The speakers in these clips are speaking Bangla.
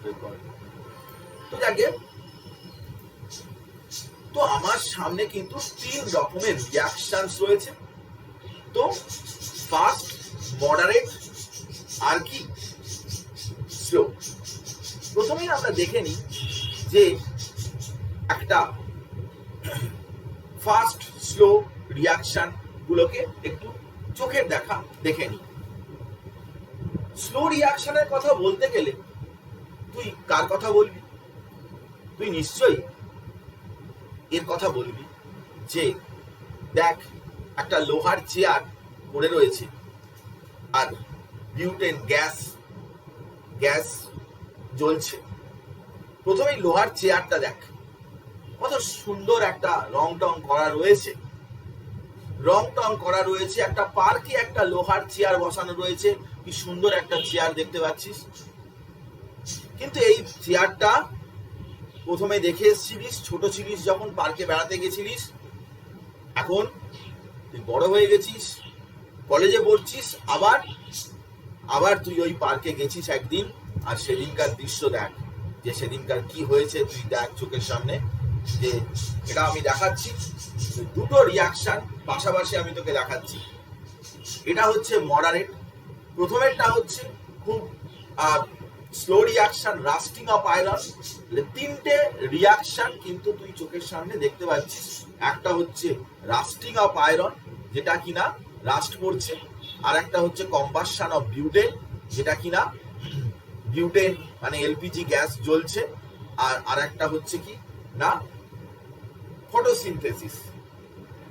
রেকর্ড। তো যাকে, তো আমার সামনে কিন্তু 3 রকমের রিয়াকশনস রয়েছে। তো ফাস্ট, মডারেট আর কি স্লো। প্রথমেই আমরা দেখে নিই যে একটা ফাস্ট স্লো রিয়াকশন গুলোকে একটু চোখের দেখা দেখে নিই। স্লো রিয়াকশনের কথা বলতে গেলে তুই কার কথা বলবি? তুই নিশ্চয়ই এর কথা বলবি যে দেখ, একটা লোহার চেয়ার পড়ে রয়েছে আর বিউটেন গ্যাস জ্বলছে। প্রথমেই লোহার চেয়ারটা দেখ, কত সুন্দর একটা রং টং করা রয়েছে, একটা পার্কে একটা লোহার চেয়ার বসানো রয়েছে। কি সুন্দর একটা চেয়ার দেখতে পাচ্ছিস। কিন্তু এই চেয়ারটা প্রথমে দেখে এসেছিলিস, ছোট ছিলিস যখন পার্কে বেড়াতে গেছিলিস। এখন তুই বড় হয়ে গেছিস, কলেজে পড়ছিস, আবার তুই ওই পার্কে গেছিস একদিন, আর সেদিনকার দৃশ্য দেখ, যে সেদিনকার কি হয়েছে তুই দেখ চোখের সামনে। যে এটা আমি দেখাচ্ছি, দুটো রিয়াকশন পাশাপাশি আমি তোকে দেখাচ্ছি। এটা হচ্ছে মডারেট, প্রথমেরটা হচ্ছে খুব slow reaction, lasting of iron. 3টে রিয়াকশন কিন্তু তুই চোখের সামনে দেখতে পাচ্ছিস। একটা হচ্ছে রাস্টিং অফ আয়রন, যেটা কিনা রাস্ট করছে, আর একটা হচ্ছে কম্বাসন অফ বিউটেন, যেটা কিনা বিউটেন মানে এলপিজি গ্যাস জ্বলছে, আর একটা হচ্ছে কি না ফটোসিনথেসিস।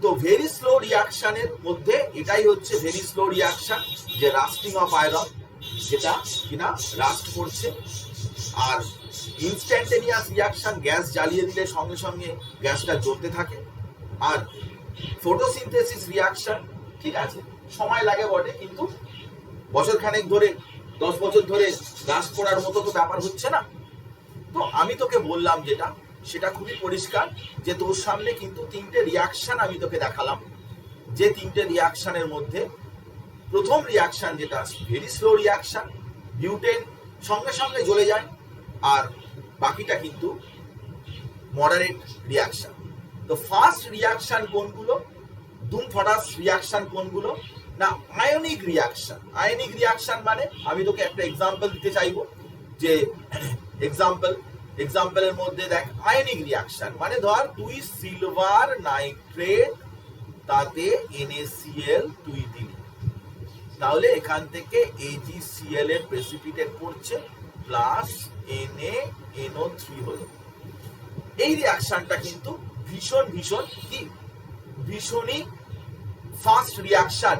তো ভেরি স্লো রিয়াকশনের মধ্যে এটাই হচ্ছে ভেরি স্লো রিয়াকশন, যে রাস্টিং অফ আয়রন, যেটা কিনা রাস্ট করছে। আর ইনস্ট্যান্টেনিয়াস রিয়াকশন, গ্যাস জ্বালিয়ে দিলে সঙ্গে সঙ্গে গ্যাসটা জ্বলতে থাকে। আর ফটোসিনথেসিস রিয়াকশন, ঠিক আছে, সময় লাগে বটে, কিন্তু বছর খানেক ধরে, 10 বছর ধরে রাস্ট করার মতো তো ব্যাপার হচ্ছে না। তো আমি তোকে বললাম যেটা, সেটা খুবই পরিষ্কার যে তোর সামনে কিন্তু 3টে রিয়াকশন আমি তোকে দেখালাম। যে 3টে রিয়াকশনের মধ্যে প্রথম রিয়াকশন যেটা ভেরি স্লো রিয়াকশন, বিউটেন সঙ্গে সঙ্গে জ্বলে যায়, আর বাকিটা কিন্তু মডারেট রিয়াকশন। তো ফার্স্ট রিয়াকশন কোনগুলো, দুম ফটাস রিয়াকশন কোনগুলো না আয়নিক রিয়াকশন। আয়নিক রিয়াকশন মানে আমি তোকে একটা এক্সাম্পল দিতে চাইবো, যে এক্সাম্পলের মধ্যে দেখ, আয়নিক রিয়াকশন মানে ধর তুই সিলভার নাইট্রেট তাতে NaCl তুই দিলি, তাহলে এখান থেকে AgCl এর প্রেসিপিটেট করছে প্লাস NaNO3 হলো। এই রিয়াকশনটা কিন্তু ভীষণই ফাস্ট রিয়াকশন।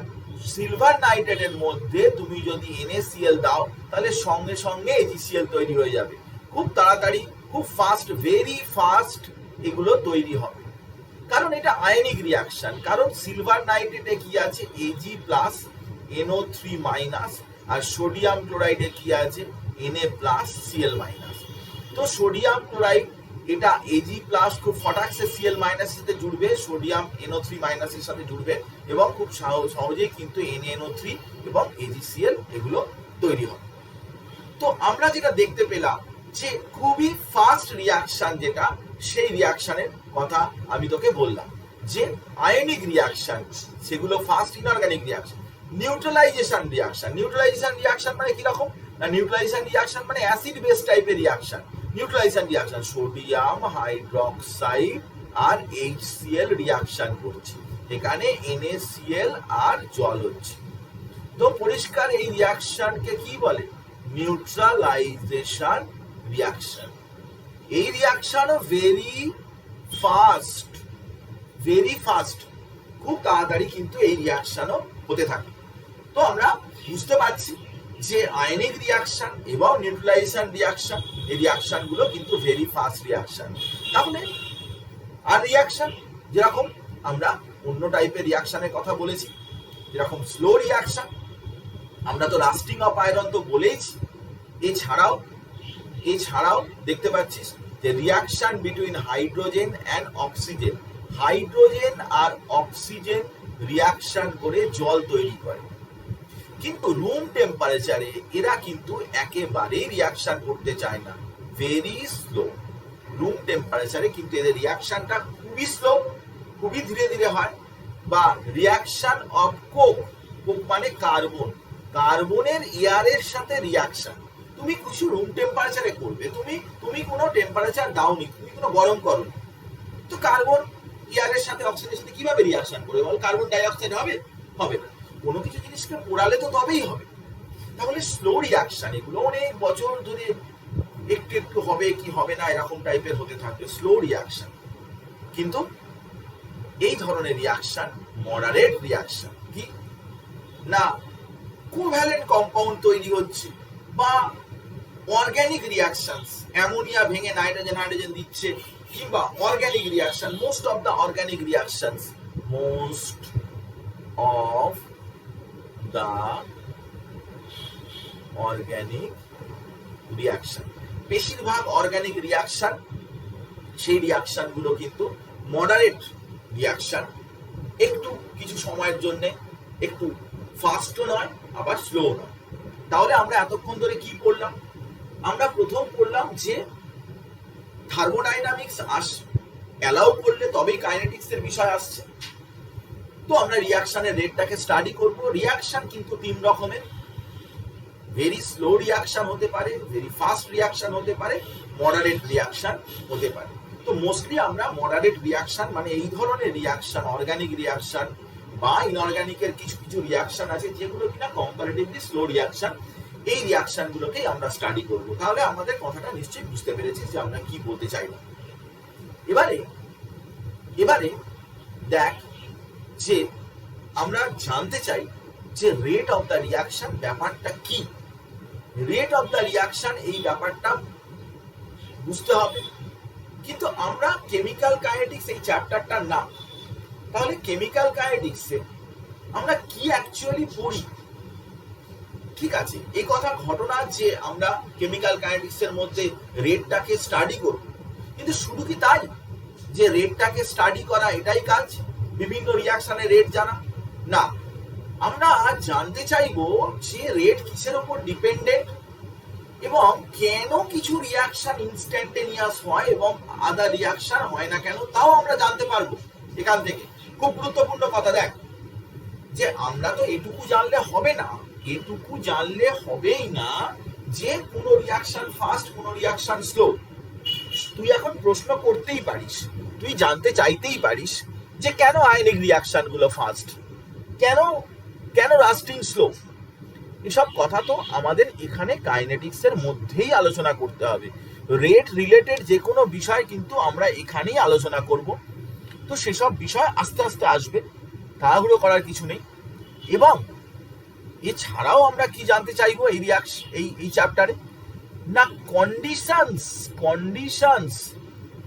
সিলভার নাইট্রেটের মধ্যে তুমি যদি NaCl দাও, তাহলে সঙ্গে সঙ্গে AgCl তৈরি হয়ে যাবে, খুব তাড়াতাড়ি, খুব ফাস্ট, ভেরি ফাস্ট এগুলো তৈরি হবে। কারণ এটা আয়নিক রিয়াকশন, কারণ সিলভার নাইট্রেটে কি আছে Ag প্লাস NO3 মাইনাস, আর সোডিয়াম ক্লোরাইডে কি আছে Na প্লাস Cl মাইনাস। তো সোডিয়াম ক্লোরাইড এটা Ag প্লাস খুব ফটাক্সে Cl মাইনাসের সাথে জুড়বে, সোডিয়াম NO3 মাইনাসের সাথে জুড়বে, এবং খুব সহজেই কিন্তু NaNO3 এবং AgCl এগুলো তৈরি হবে। তো আমরা যেটা দেখতে পেলাম যে খুবই ফাস্ট রিয়াকশন, যেটা সেই রিয়াকশনের কথা আমি তোকে বললাম, যে আয়নিক রিয়াকশন সেগুলো fast inorganic reaction. Neutralisation reaction মানে কি রকম না, নিউট্রালাইজেশন রিয়াকশন মানে অ্যাসিড বেস টাইপের reaction. Neutralisation reaction sodium hydroxide আর HCl রিয়াকশন করছে, এখানে NaCl আর জল হচ্ছে। তো পরিষ্কার এই রিয়াকশনকে কি বলে, নিউট্রালাইজেশন রিয়াকশন। এই রিয়াকশনও ভেরি ফাস্ট, খুব তাড়াতাড়ি কিন্তু এই রিয়াকশনও হতে থাকে। তো আমরা বুঝতে পারছি যে আয়নিক রিয়াকশন এবং নিউট্রালাইজেশন রিয়াকশন, এই রিয়াকশন গুলো কিন্তু ভেরি ফাস্ট রিয়াকশন। তাহলে আর রিয়াকশন যেরকম আমরা অন্য টাইপের রিয়াকশনের কথা বলেছি, যেরকম স্লো রিয়াকশন, আমরা তো রাস্টিং অফ আয়রন তো বলেইছি। এছাড়াও দেখতে পাচ্ছিস যে reaction between hydrogen and oxygen, hydrogen আর অক্সিজেন রিয়াকশন করে জল তৈরি করে। কিন্তু রুম টেম্পারেচারে এরা কিন্তু একেবারেই রিয়াকশন করতে চায় না, ভেরি স্লো। রুম টেম্পারেচারে কিন্তু এদের রিয়াকশনটা খুবই স্লো, খুবই ধীরে ধীরে হয়। বা রিয়াকশন অফ কোক, কোক মানে কার্বন, কার্বনের এয়ারের সাথে রিয়াকশন তুমি কিছু রুম টেম্পারেচারে করবে, তুমি কোনো টেম্পারেচার দাওনি, তুমি কোনো গরম করোনি, তো কার্বন এয়ারের সাথে অক্সিজেনের সাথে কিভাবে রিয়াকশন করবে বল? কার্বন ডাই অক্সাইড হবে? হবে না। কোনো কিছু জিনিসকে পোড়ালে তো তবেই হবে। তাহলে স্লো রিয়াকশন এগুলো অনেক বছর ধরে একটু একটু হবে কি হবে না এরকম টাইপের হতে থাকবে, স্লো রিয়াকশন। কিন্তু এই ধরনের রিয়াকশন মডারেট রিয়াকশন। কি না, কোভ্যালেন্ট কম্পাউন্ড তৈরি হচ্ছে বা অর্গানিক রিয়াকশন, অ্যামোনিয়া ভেঙে নাইট্রোজেন হাইড্রোজেন দিচ্ছে, কিংবা organic reaction, most of the organic reaction, most of the organic reaction, বেশিরভাগ অর্গানিক রিয়াকশন, সেই রিয়াকশন গুলো কিন্তু মডারেট রিয়াকশন, একটু কিছু সময়ের জন্য একটু ফাস্টও নয় আবার স্লো নয়। তাহলে আমরা এতক্ষণ ধরে কি পড়লাম? আমরা প্রথম পড়লাম যে থার্মোডাইনামিক্স অ্যালাউ করলে তবেই কাইনেটিক্স এর বিষয় আসছে। তো আমরা রিয়াকশনের রেটটাকে স্টাডি করব। রিয়াকশন কিন্তু তিন রকমের, ভেরি স্লো রিয়াকশন হতে পারে, ভেরি ফাস্ট রিয়াকশন হতে পারে, মডারেট রিয়াকশন হতে পারে। তো মোস্টলি আমরা মডারেট রিয়াকশন মানে এই ধরনের রিয়াকশন, অর্গানিক রিয়াকশন বা ইনঅর্গানিকের কিছু কিছু রিয়াকশন আছে যেগুলো কিনা কম্পারেটিভলি স্লো রিয়াকশন, এই রিয়াকশন গুলোকেই আমরা স্টাডি করব। তাহলে আমাদের কথাটা নিশ্চয়ই বুঝতে পেরেছি যে আমরা কি বলতে চাইলাম। এবারে দেখ যে আমরা জানতে চাই যে রেট অফ দ্য রিয়াকশন ব্যাপারটা কি। রেট অফ দ্য রিয়াকশন এই ব্যাপারটা বুঝতে হবে। কিন্তু আমরা কেমিক্যাল কাইনেটিক্স এই চ্যাপ্টারটা না, তাহলে কেমিক্যাল কাইনেটিক্সে আমরা কি অ্যাকচুয়ালি পড়ি? ঠিক আছে, এই কথা ঘটনা যে আমরা কেমিক্যাল কাইনেটিক্স এর মধ্যে রেটটাকে স্টাডি করব, কিন্তু শুধু কি তাই যে রেটটাকে স্টাডি করা এটাই কাজ, বিভিন্ন রিয়াকশনের রেট জানা? না, আমরা জানতে চাইবো যে রেট কিসের উপর ডিপেন্ডেন্ট এবং কেন কিছু রিয়াকশন ইনস্ট্যান্টেনিয়াস হয় এবং আদার রিয়াকশন হয় না কেন, তাও আমরা জানতে পারবো এখান থেকে। খুব গুরুত্বপূর্ণ কথা। দেখ যে আমরা তো এটুকু জানলে হবে না, এটুকু জানলে হবেই না যে কোন রিয়াকশন ফাস্ট কোন রিয়াকশন স্লো। তুই এখন প্রশ্ন করতেই পারিস, তুই জানতে চাইতেই পারিস যে কেন আয়নিক রিয়াকশন গুলো ফাস্ট, কেন রাস্টিং স্লো। এসব কথা তো আমাদের এখানে কাইনেটিক্স এর মধ্যেই আলোচনা করতে হবে। রেট রিলেটেড যে কোনো বিষয় কিন্তু আমরা এখানেই আলোচনা করব। তো সেসব বিষয় আস্তে আস্তে আসবে, তাড়াহুড়ো করার কিছু নেই। এবং এছাড়াও আমরা কি জানতে চাইবো এই চ্যাপ্টারে না, conditions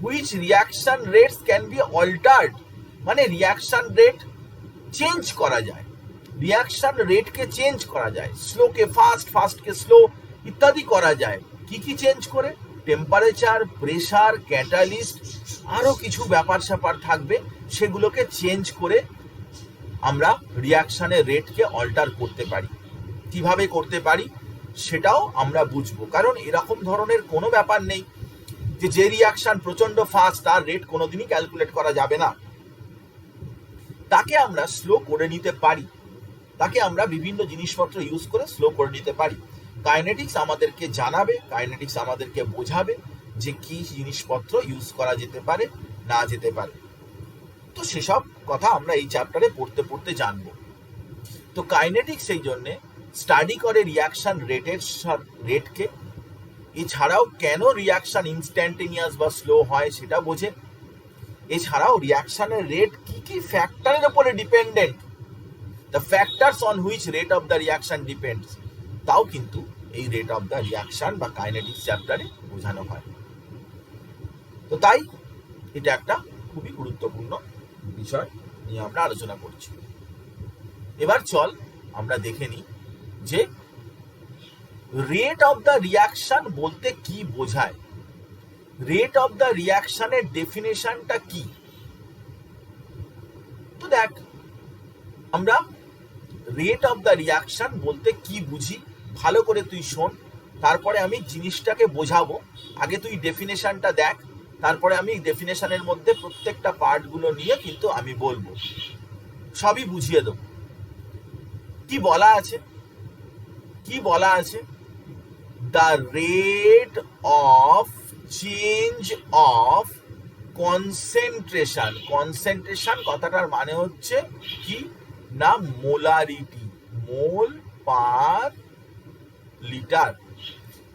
which reaction rates can be altered, মানে রিয়াকশন রেট চেঞ্জ করা যায়, রিয়াকশন রেটকে চেঞ্জ করা যায়, স্লোকে ফাস্ট, ফাস্টকে স্লো ইত্যাদি করা যায়। কি কি চেঞ্জ করে? টেম্পারেচার, প্রেসার, ক্যাটালিস্ট, আরো কিছু ব্যাপার স্যাপার থাকবে, সেগুলোকে চেঞ্জ করে আমরা রিয়াকশনের রেটকে অল্টার করতে পারি। কিভাবে করতে পারি সেটাও আমরা বুঝবো, কারণ এরকম ধরনের কোনো ব্যাপার নেই যে রিয়াকশন প্রচন্ড ফাস্ট তার রেট কোনোদিনই ক্যালকুলেট করা যাবে না। তাকে আমরা স্লো করে নিতে পারি, তাকে আমরা বিভিন্ন জিনিসপত্র ইউজ করে স্লো করে নিতে পারি। কাইনেটিক্স আমাদেরকে জানাবে, কাইনেটিক্স আমাদেরকে বোঝাবে যে কি জিনিসপত্র ইউজ করা যেতে পারে না যেতে পারে। তো সেসব কথা আমরা এই চ্যাপ্টারে পড়তে পড়তে জানবো। তো কাইনেটিক্স এই জন্যে স্টাডি করে রিয়াকশন রেটকে, এছাড়াও কেন রিয়াকশন ইনস্ট্যান্টেনিয়াস বা স্লো হয় সেটা বোঝে, এছাড়াও রিয়াকশনের রেট কি কি ফ্যাক্টরের উপরে dependent, the factors on which rate of the reaction depends, তাও কিন্তু এই রেট অফ দ্য রিয়াকশন বা কাইনেটিক্স চ্যাপ্টারে বোঝানো হয়। তো তাই এটা একটা খুবই গুরুত্বপূর্ণ বিষয় নিয়ে আমরা আলোচনা করছি। এবার চল আমরা দেখে নিই যে রেট অফ দ্য রিয়াকশন বলতে কি বোঝায়, রেট অফ দ্য রিয়াকশনের ডেফিনেশনটা কি। তো দেখ, আমরা রেট অফ দ্য রিয়াকশন বলতে কি বুঝি ভালো করে তুই শোন, তারপরে আমি জিনিসটাকে বোঝাবো। আগে তুই ডেফিনেশনটা দেখ, তারপরে আমি ডেফিনেশনের মধ্যে প্রত্যেকটা পার্টগুলো নিয়ে কিন্তু আমি বলবো, সবই বুঝিয়ে দেবো। কি বলা আছে, কি বলা আছে? The rate of change of concentration. Concentration কথাটার মানে হচ্ছে কি না molarity, mole per litre.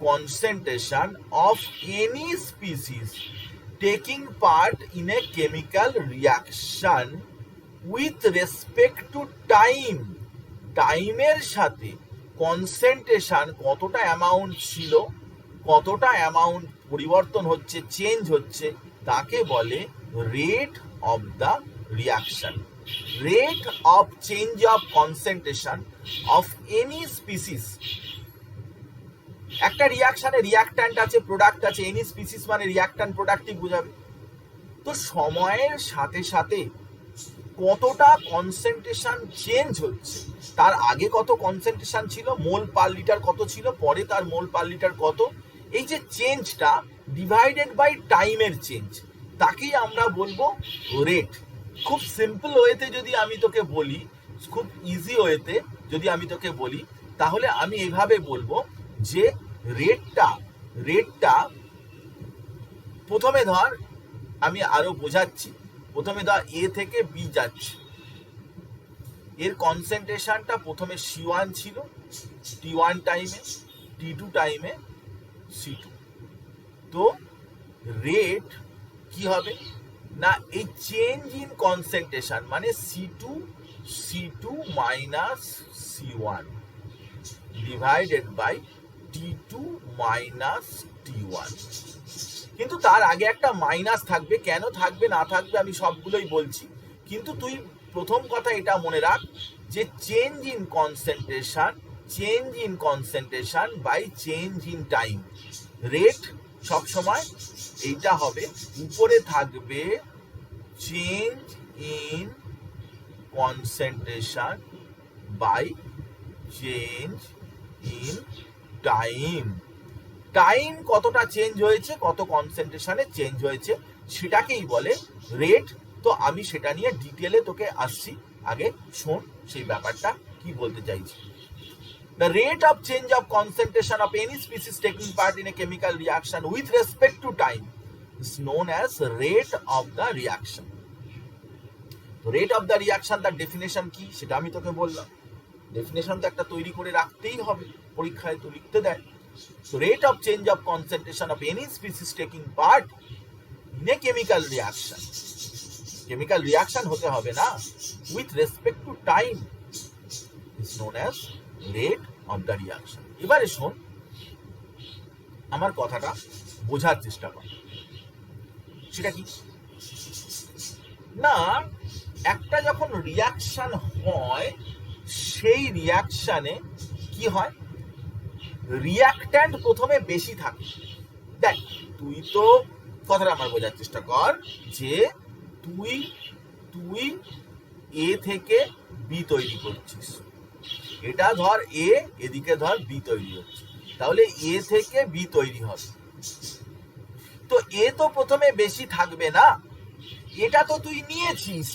Concentration of any species taking part in a chemical reaction with respect to time. টাইমের সাথে কনসেন্ট্রেশন কতটা অ্যামাউন্ট ছিল, কতটা অ্যামাউন্ট পরিবর্তন হচ্ছে, চেঞ্জ হচ্ছে, তাকে বলে rate of the reaction. Rate of change of concentration of any species. একটা রিয়াকশনে রিয়াক্ট্যান্ট আছে, প্রোডাক্ট আছে, এনি স্পিসিস মানে রিয়াক্ট্যান্ট প্রোডাক্টই বোঝাবে। তো সময়ের সাথে সাথে কতটা কনসেন্ট্রেশন চেঞ্জ হচ্ছে, তার আগে কত কনসেন্ট্রেশন ছিল, মোল পার লিটার কত ছিল, পরে তার মোল পার লিটার কত, এই যে চেঞ্জটা ডিভাইডেড বাই টাইমের চেঞ্জ, তাকেই আমরা বলবো রেট। খুব সিম্পল ওয়েতে যদি আমি তোকে বলি, খুব ইজি ওয়েতে যদি আমি তোকে বলি, তাহলে আমি এইভাবে বলবো যে রেটটা প্রথমে ধর, আমি আরো বোঝাচ্ছি, প্রথমে ধর এ থেকে বি যাচ্ছে, এর কনসেন্ট্রেশনটা প্রথমে C1 ছিল, T1 টাইমে, T2 টাইমে C2। তো রেট কি হবে না এই চেঞ্জ ইন কনসেন্ট্রেশন মানে C2 minus C1 divided by T2 minus T1। কিন্তু তার আগে একটা মাইনাস থাকবে, কেন থাকবে না থাকবে আমি সবগুলোই বলছি, কিন্তু তুই প্রথম কথা এটা মনে রাখ যে change in concentration by change in time. Rate সবসময় এইটা হবে, উপরে থাকবে change in concentration by change in time. Time কতটা চেঞ্জ হয়েছে, কত কনসেন্ট্রেশনে চেঞ্জ হয়েছে, সেটাকেই বলে রেট। তো আমি সেটা নিয়ে ডিটেলে তোকে আসছি, আগে শোন সেই ব্যাপারটা কি বলতে চাইছি। The rate of change of concentration of any species taking part in a chemical reaction with respect to time is known as rate of the reaction. তো rate of the reaction তার ডেফিনেশন কি সেটা আমি তোকে বললাম। ডেফিনেশন তো একটা তৈরি করে রাখতেই হবে, পরীক্ষায় তো লিখতে দেয়। So rate of change of concentration of any species taking part in a chemical reaction, chemical reaction হতে হবে না, with respect to time is known as rate of the reaction. এবারে শোন, আমার কথাটা বোঝার চেষ্টা কর। সেটা কি না, একটা যখন রিয়াকশন হয়, সেই রিয়াকশনে কি হয়, রিয়াক্ট্যান্ট প্রথমে বেশি থাকে। দেখ তুই তো কথাটা আমার বোঝার চেষ্টা কর যে তুই এ থেকে বি তৈরি করছিস, এটা ধর এ, এদিকে ধর বি তৈরি হচ্ছে, তাহলে এ থেকে বি তৈরি হবে। তো এ তো প্রথমে বেশি থাকবে না, এটা তো তুই নিয়েছিস,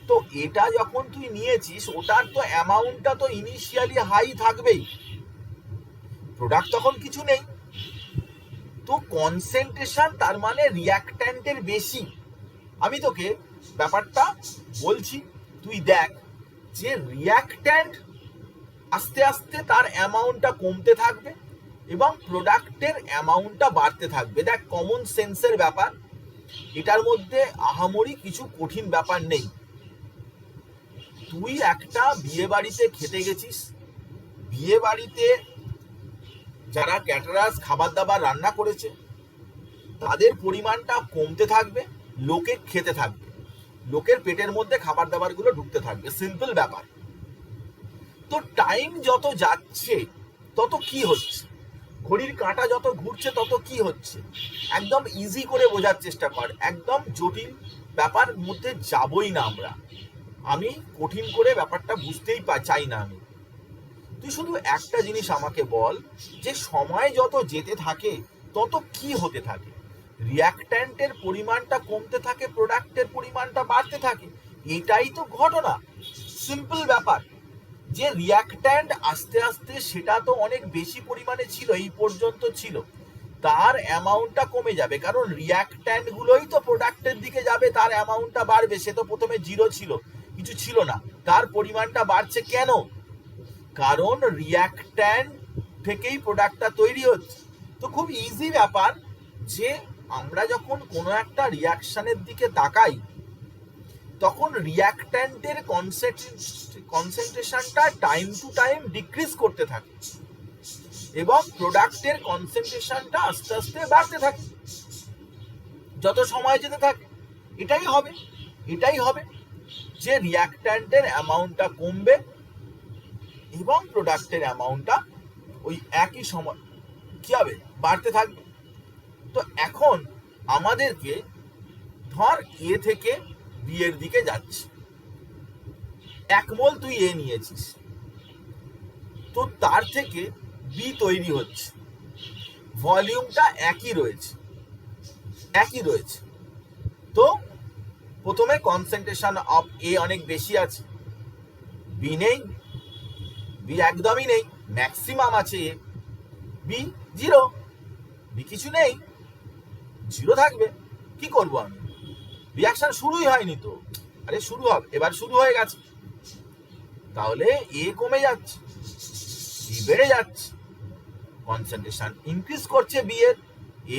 তো এটা যখন তুই নিয়েছিস ওটার তো অ্যামাউন্টটা তো ইনিশিয়ালি হাই থাকবেই, প্রোডাক্ট তখন কিছু নেই, তো কনসেন্ট্রেশন তার মানে রিয়াক্ট্যান্টের বেশি। আমি তোকে ব্যাপারটা বলছি, তুই দেখ যে রিয়াক্ট্যান্ট আস্তে আস্তে তার অ্যামাউন্টটা কমতে থাকবে এবং প্রোডাক্টের অ্যামাউন্টটা বাড়তে থাকবে। দেখ কমন সেন্সের ব্যাপার, এটার মধ্যে আহামরি কিছু কঠিন ব্যাপার নেই। তুই একটা বিয়ে বাড়িতে খেতে গেছিস, বিয়ে বাড়িতে যারা ক্যাটারার্স খাবার দাবার রান্না করেছে তাদের পরিমাণটা কমতে থাকবে, লোকে খেতে থাকবে, লোকের পেটের মধ্যে খাবার দাবারগুলো ঢুকতে থাকবে, সিম্পল ব্যাপার। তো টাইম যত যাচ্ছে তত কি হচ্ছে, ঘড়ির কাঁটা যত ঘুরছে তত কি হচ্ছে, একদম ইজি করে বোঝার চেষ্টা কর, একদম জটিল ব্যাপার মধ্যে যাবই না আমরা। আমি কঠিন করে ব্যাপারটা বুঝতেই চাই না। আমি তুই শুধু একটা জিনিস আমাকে বল যে সময় যত যেতে থাকে তত কি হতে থাকে? রিয়াক্ট্যান্টের পরিমাণটা কমতে থাকে, প্রোডাক্টের পরিমাণটা বাড়তে থাকে, এটাই তো ঘটনা। সিম্পল ব্যাপার। যে রিয়াক্ট্যান্ট আস্তে আস্তে সেটা তো অনেক বেশি পরিমাণে ছিল, এই পর্যন্ত ছিল, তার অ্যামাউন্টটা কমে যাবে, কারণ রিয়াক্ট্যান্ট গুলোই তো প্রোডাক্টের দিকে যাবে, তার অ্যামাউন্টটা বাড়বে। সে তো প্রথমে জিরো ছিল, কিছু ছিল না, তার পরিমাণটা বাড়ছে কেন? কারণ রিয়াক্ট্যান্ট থেকেই প্রোডাক্টটা তৈরি হচ্ছে। তো খুব ইজি ব্যাপার যে আমরা যখন কোনো একটা রিয়াকশনের দিকে তাকাই তখন রিয়াক্ট্যান্টের কনসেন্ট্রেশনটা টাইম টু টাইম ডিক্রিজ করতে থাকে এবং প্রোডাক্টের কনসেন্ট্রেশনটা আস্তে আস্তে বাড়তে থাকে যত সময় যেতে থাকে। এটাই হবে যে রিয়াক্ট্যান্টের অ্যামাউন্টটা কমবে এবং প্রোডাক্টের অ্যামাউন্টটা ওই একই সময় কি হবে, বাড়তে থাকবে। তো এখন আমাদেরকে ধর এ থেকে বি এর দিকে যাচ্ছে, 1 মোল তুই এ নিয়েছিস, তো তার থেকে বি তৈরি হচ্ছে, ভলিউমটা একই রয়েছে। তো প্রথমে কনসেন্ট্রেশন অফ এ অনেক বেশি আছে, বি নেই, বি একদমই নেই, ম্যাক্সিমাম আছে এ, বি জিরো, বি কিছু নেই, জিরো থাকবে। কি করব আমি? রিয়াকশন শুরুই হয়নি তো, আরে শুরু হবে, এবার শুরু হয়ে গেছে, তাহলে এ কমে যাচ্ছে, বি বেড়ে যাচ্ছে, কনসেন্ট্রেশন ইনক্রিজ করছে বি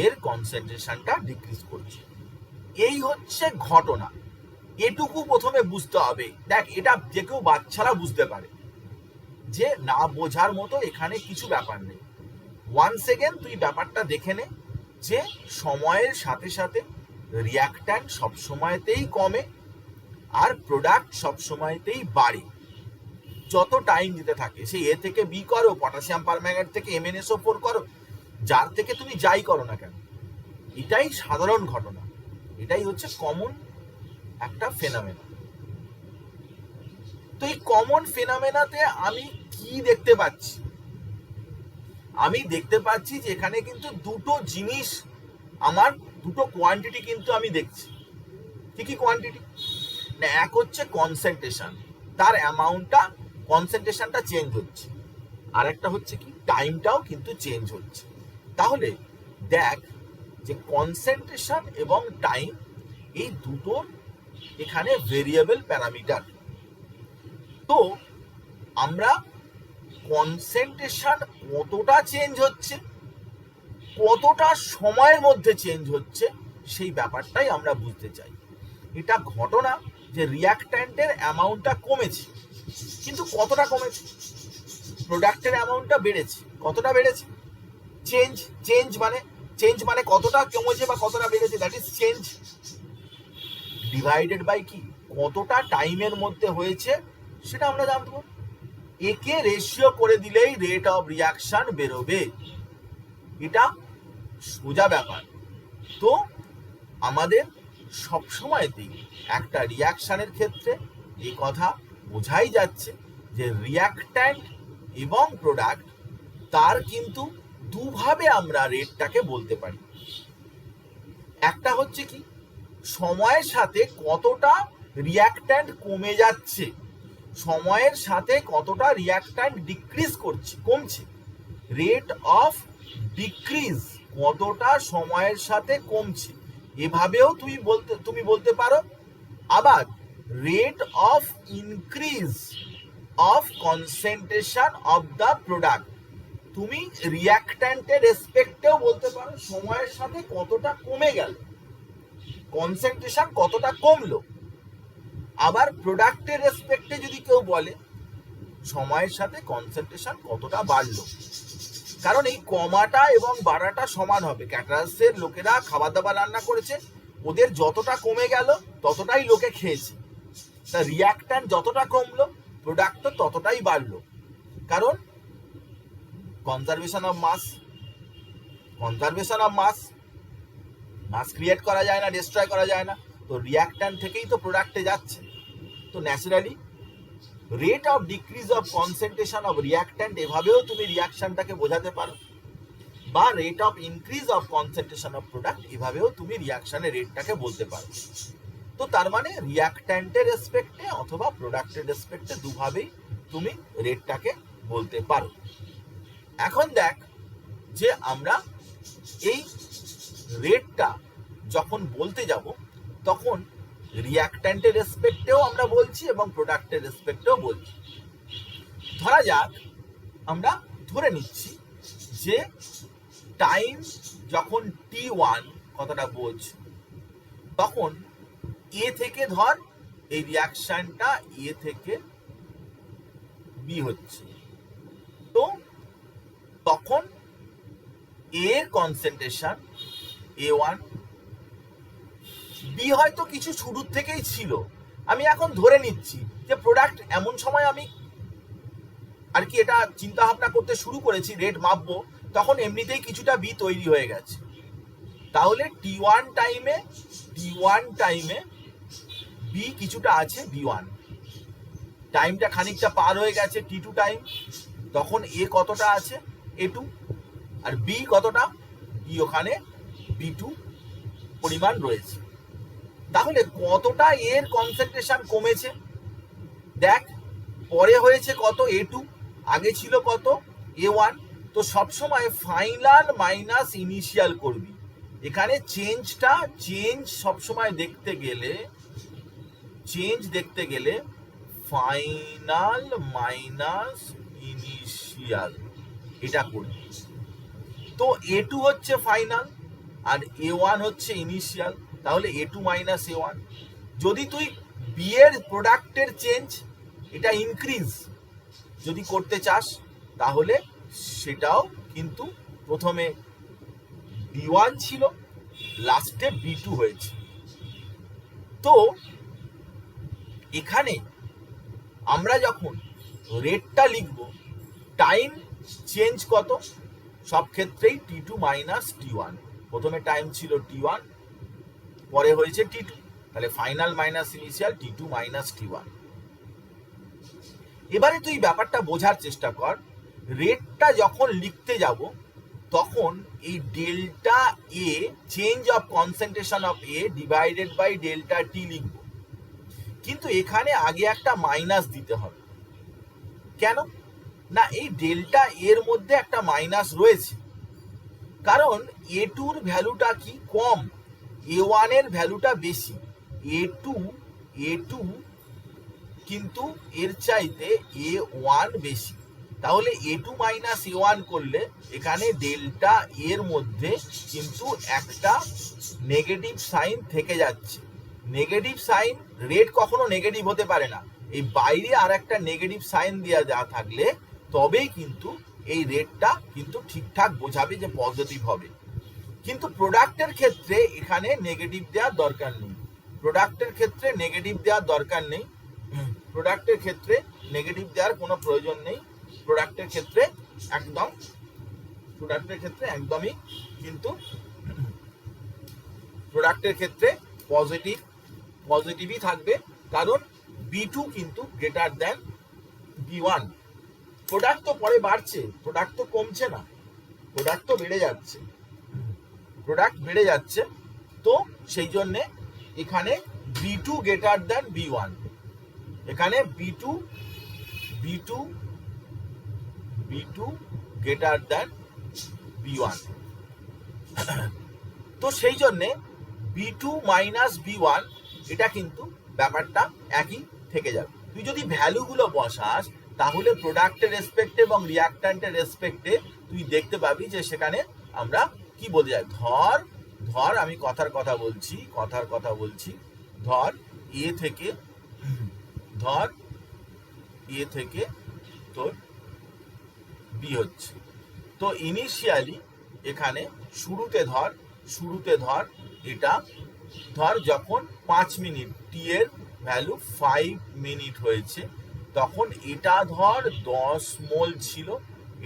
এর কনসেন্ট্রেশনটা ডিক্রিজ করছে। এই হচ্ছে ঘটনা। এটুকু প্রথমে বুঝতে হবে। দেখ, এটা যে কেউ বাচ্চারা বুঝতে পারে, যে না বোঝার মতো এখানে কিছু ব্যাপার নেই। 1 সেকেন্ড তুই ব্যাপারটা দেখে নে যে সময়ের সাথে সাথে রিয়াক্ট্যান্ট সবসময়তেই কমে আর প্রোডাক্ট সবসময়তেই বাড়ে যত টাইম দিতে থাকে। সেই এ থেকে বি করো, পটাশিয়াম পারম্যাঙ্গানেট থেকে MnSO4 করো, যার থেকে তুমি যাই করো না কেন, এটাই সাধারণ ঘটনা, এটাই হচ্ছে কমন একটা ফেনোমেনা। তো এই কমন ফেনোমেনাতে আমি কি দেখতে পাচ্ছি? আমি দেখতে পাচ্ছি যে এখানে কিন্তু দুটো জিনিস, আমার দুটো কোয়ান্টিটি কিন্তু আমি দেখছি। কি কোয়ান্টিটি? না, এক হচ্ছে কনসেন্ট্রেশন, তার অ্যামাউন্টটা, কনসেন্ট্রেশনটা চেঞ্জ হচ্ছে, আর একটা হচ্ছে কি টাইমটাও কিন্তু চেঞ্জ হচ্ছে। তাহলে দেখ যে কনসেন্ট্রেশন এবং টাইম এই দুটোর এখানে ভেরিয়েবল প্যারামিটার। তো আমরা কনসেন্ট্রেশন কতটা চেঞ্জ হচ্ছে, কতটা সময়ের মধ্যে চেঞ্জ হচ্ছে, সেই ব্যাপারটাই আমরা বুঝতে চাই। এটা ঘটনা যে রিয়াক্ট্যান্টের অ্যামাউন্টটা কমেছে, কিন্তু কতটা কমেছে? প্রোডাক্টের অ্যামাউন্টটা বেড়েছে, কতটা বেড়েছে? চেঞ্জ মানে কতটা কমেছে বা কতটা বেড়েছে, that is change divided by কি, কতটা টাইমের মধ্যে হয়েছে সেটা আমরা জানতে পারবো। একে রেশিও করে দিলেই রেট অফ রিয়াকশন বেরোবে, এটা সোজা ব্যাপার। তো আমাদের সবসময়তেই একটা রিয়াকশনের ক্ষেত্রে এই কথা বোঝাই যাচ্ছে যে রিয়াক্ট্যান্ট এবং প্রোডাক্ট, তার কিন্তু দুভাবে আমরা রেটটাকে বলতে পারি। একটা হচ্ছে কি, সময়ের সাথে কতটা রিয়াক্ট্যান্ট কমে যাচ্ছে, সময়ের সাথে কতটা রিয়াক্ট্যান্ট ডিক্রিজ কমছে, রেট অফ ডিক্রিজ কতটা সময়ের সাথে কমছে, এভাবেও তুমি বলতে পারো। আবার rate of increase of concentration of the product, তুমি রিয়াক্ট্যান্টের রেসপেক্টেও বলতে পারো সময়ের সাথে কতটা কমে গেল, কনসেন্ট্রেশন কতটা কমলো। আবার প্রোডাক্টের রেসপেক্টে যদি কেউ বলে সময়ের সাথে কনসেন্ট্রেশন কতটা বাড়লো, কারণ এই কমাটা এবং বাড়াটা সমান হবে। ক্যাটারার্সের লোকেরা খাবার দাবার রান্না করেছে, ওদের যতটা কমে গেল ততটাই লোকে খেয়েছে, তা রিয়াক্ট্যান্ট যতটা কমলো প্রোডাক্ট তো ততটাই বাড়লো, কারণ কনজারভেশন অফ মাস ক্রিয়েট করা যায় না, ডিস্ট্রয় করা যায় না, তো রিয়াক্ট্যান্ট থেকেই তো প্রোডাক্টে যাচ্ছে। তো naturally rate of decrease of concentration of reactant এভাবেও তুমি রিয়াকশনটাকে বোঝাতে পারো, বা rate of increase of concentration of product এভাবেও তুমি রিয়াকশনের রেটটাকে বলতে পারো। তো তার মানে রিয়াক্ট্যান্টের রেসপেক্টে অথবা প্রোডাক্টের রেসপেক্টে দুভাবেই তুমি রেটটাকে বলতে পারো। এখন দেখ যে আমরা এই রেটটা যখন বলতে যাব তখন রিয়াক্ট্যান্টের রেসপেক্টেও আমরা বলছি এবং প্রোডাক্টের রেসপেক্টেও বলছি। ধরা যাক আমরা ধরে নিচ্ছি যে টাইম যখন t1 কথাটা বোঝ, তখন এ থেকে ধর এই রিয়াকশনটা এ থেকে বি হচ্ছে, তো তখন এর কনসেন্ট্রেশন A1, বি হয়তো কিছু শুরুর থেকেই ছিল। আমি এখন ধরে নিচ্ছি যে প্রোডাক্ট এমন সময় আমি আর কি এটা চিন্তা ভাবনা করতে শুরু করেছি রেট মাপবো, তখন এমনিতেই কিছুটা বি তৈরি হয়ে গেছে। তাহলে t1 টাইমে বি কিছুটা আছে b1, টাইমটা খানিকটা পার হয়ে গেছে t2 টাইম, তখন এ কতটা আছে a2, আর বি কতটা, বি ওখানে b2 পরিমাণ রয়েছে। তাহলে কতটা এর কনসেন্ট্রেশন কমেছে দেখ, পরে হয়েছে কত a2, আগে ছিল কত a1। তো সবসময় ফাইনাল মাইনাস ইনিশিয়াল করবি, এখানে চেঞ্জ সবসময় দেখতে গেলে ফাইনাল মাইনাস ইনিশিয়াল এটা করবি। তো a2 হচ্ছে ফাইনাল আর a1 হচ্ছে ইনিশিয়াল, তাহলে a2 মাইনাস a1। যদি তুই বি এর প্রোডাক্টের চেঞ্জ এটা ইনক্রিজ যদি করতে চাস তাহলে সেটাও কিন্তু প্রথমে b1 ছিল, লাস্টে b2 হয়েছে। তো এখানে আমরা যখন রেটটা লিখব, টাইম চেঞ্জ কত, সব ক্ষেত্রেই t2 মাইনাস t1, প্রথমে টাইম ছিল t1 পরে হয়েছে t2, তাহলে final minus initial t2 minus t1। এবারে তুই ব্যাপারটা বোঝার চেষ্টা কর, রেটটা যখন লিখতে যাব তখন এই delta A change of concentration of A divided by delta T লিখব, কিন্তু এখানে আগে একটা মাইনাস দিতে হবে। কেন না, এই ডেল্টা এর মধ্যে একটা মাইনাস রয়েছে, কারণ a2 এর ভ্যালুটা কি কম, a1 এর ভ্যালুটা বেশি। a2 কিন্তু এর চাইতে a1 বেশি, তাহলে a2 মাইনাস a1 করলে এখানে ডেল্টা এর মধ্যে কিন্তু একটা নেগেটিভ সাইন থেকে যাচ্ছে। নেগেটিভ সাইন, রেট কখনো নেগেটিভ হতে পারে না, এই বাইরে আর একটা নেগেটিভ সাইন দেওয়া যা থাকলে তবেই কিন্তু এই রেটটা কিন্তু ঠিকঠাক বোঝাবে যে পজিটিভ হবে। কিন্তু প্রোডাক্টের ক্ষেত্রে এখানে নেগেটিভ দেওয়ার দরকার নেই, প্রোডাক্টের ক্ষেত্রে নেগেটিভ দেওয়ার কোনো প্রয়োজন নেই। প্রোডাক্টের ক্ষেত্রে একদমই কিন্তু প্রোডাক্টের ক্ষেত্রে পজিটিভই থাকবে, কারণ b2 কিন্তু গ্রেটার দ্যান b1। প্রোডাক্ট তো পরে বাড়ছে, প্রোডাক্ট তো কমছে না, প্রোডাক্ট তো বেড়ে যাচ্ছে, তো সেই জন্যে এখানে b2 গ্রেটার দ্যান b1, এখানে b2 গ্রেটার দ্যান b1। তো সেই জন্যে b2 মাইনাস b1 এটা কিন্তু ব্যাপারটা একই থেকে যাবে। তুই যদি ভ্যালুগুলো বসাস তাহলে প্রোডাক্টের রেসপেক্টে এবং রিয়াক্ট্যান্টের রেসপেক্টে তুই দেখতে পাবি যে সেখানে আমরা কি বলতে যাই। ধর আমি কথার কথা বলছি, ধর এ থেকে তোর বি হচ্ছে, তো ইনিশিয়ালি এখানে শুরুতে ধর এটা ধর যখন 5 মিনিট, টি এর ভ্যালু 5 মিনিট হয়েছে, তখন এটা ধর 10 মোল ছিল,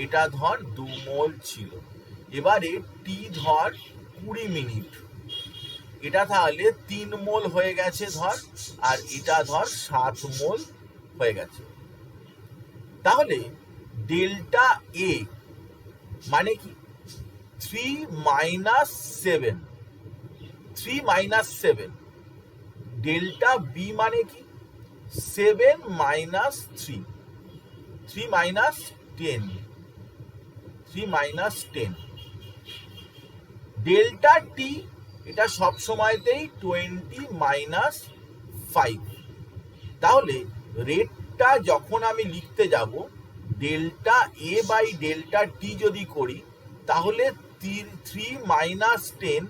এটা ধর 2 মোল ছিল। এবারে টি ধর 20 মিনিট, এটা তাহলে 3 মোল হয়ে গেছে ধর, আর এটা ধর 7 মোল হয়ে গেছে। তাহলে ডেল্টা এ মানে কি 3 মাইনাস 7, 3 মাইনাস 7। ডেল্টা বি মানে কি 7 minus 3, 3 minus 10, 3 minus 10। Delta T এটা সব সময়তেই 20 মাইনাস 5। তাহলে রেটটা যখন আমি লিখতে যাব ডেল্টা এ বাই ডেল্টা টি যদি করি তাহলে 3 মাইনাস 10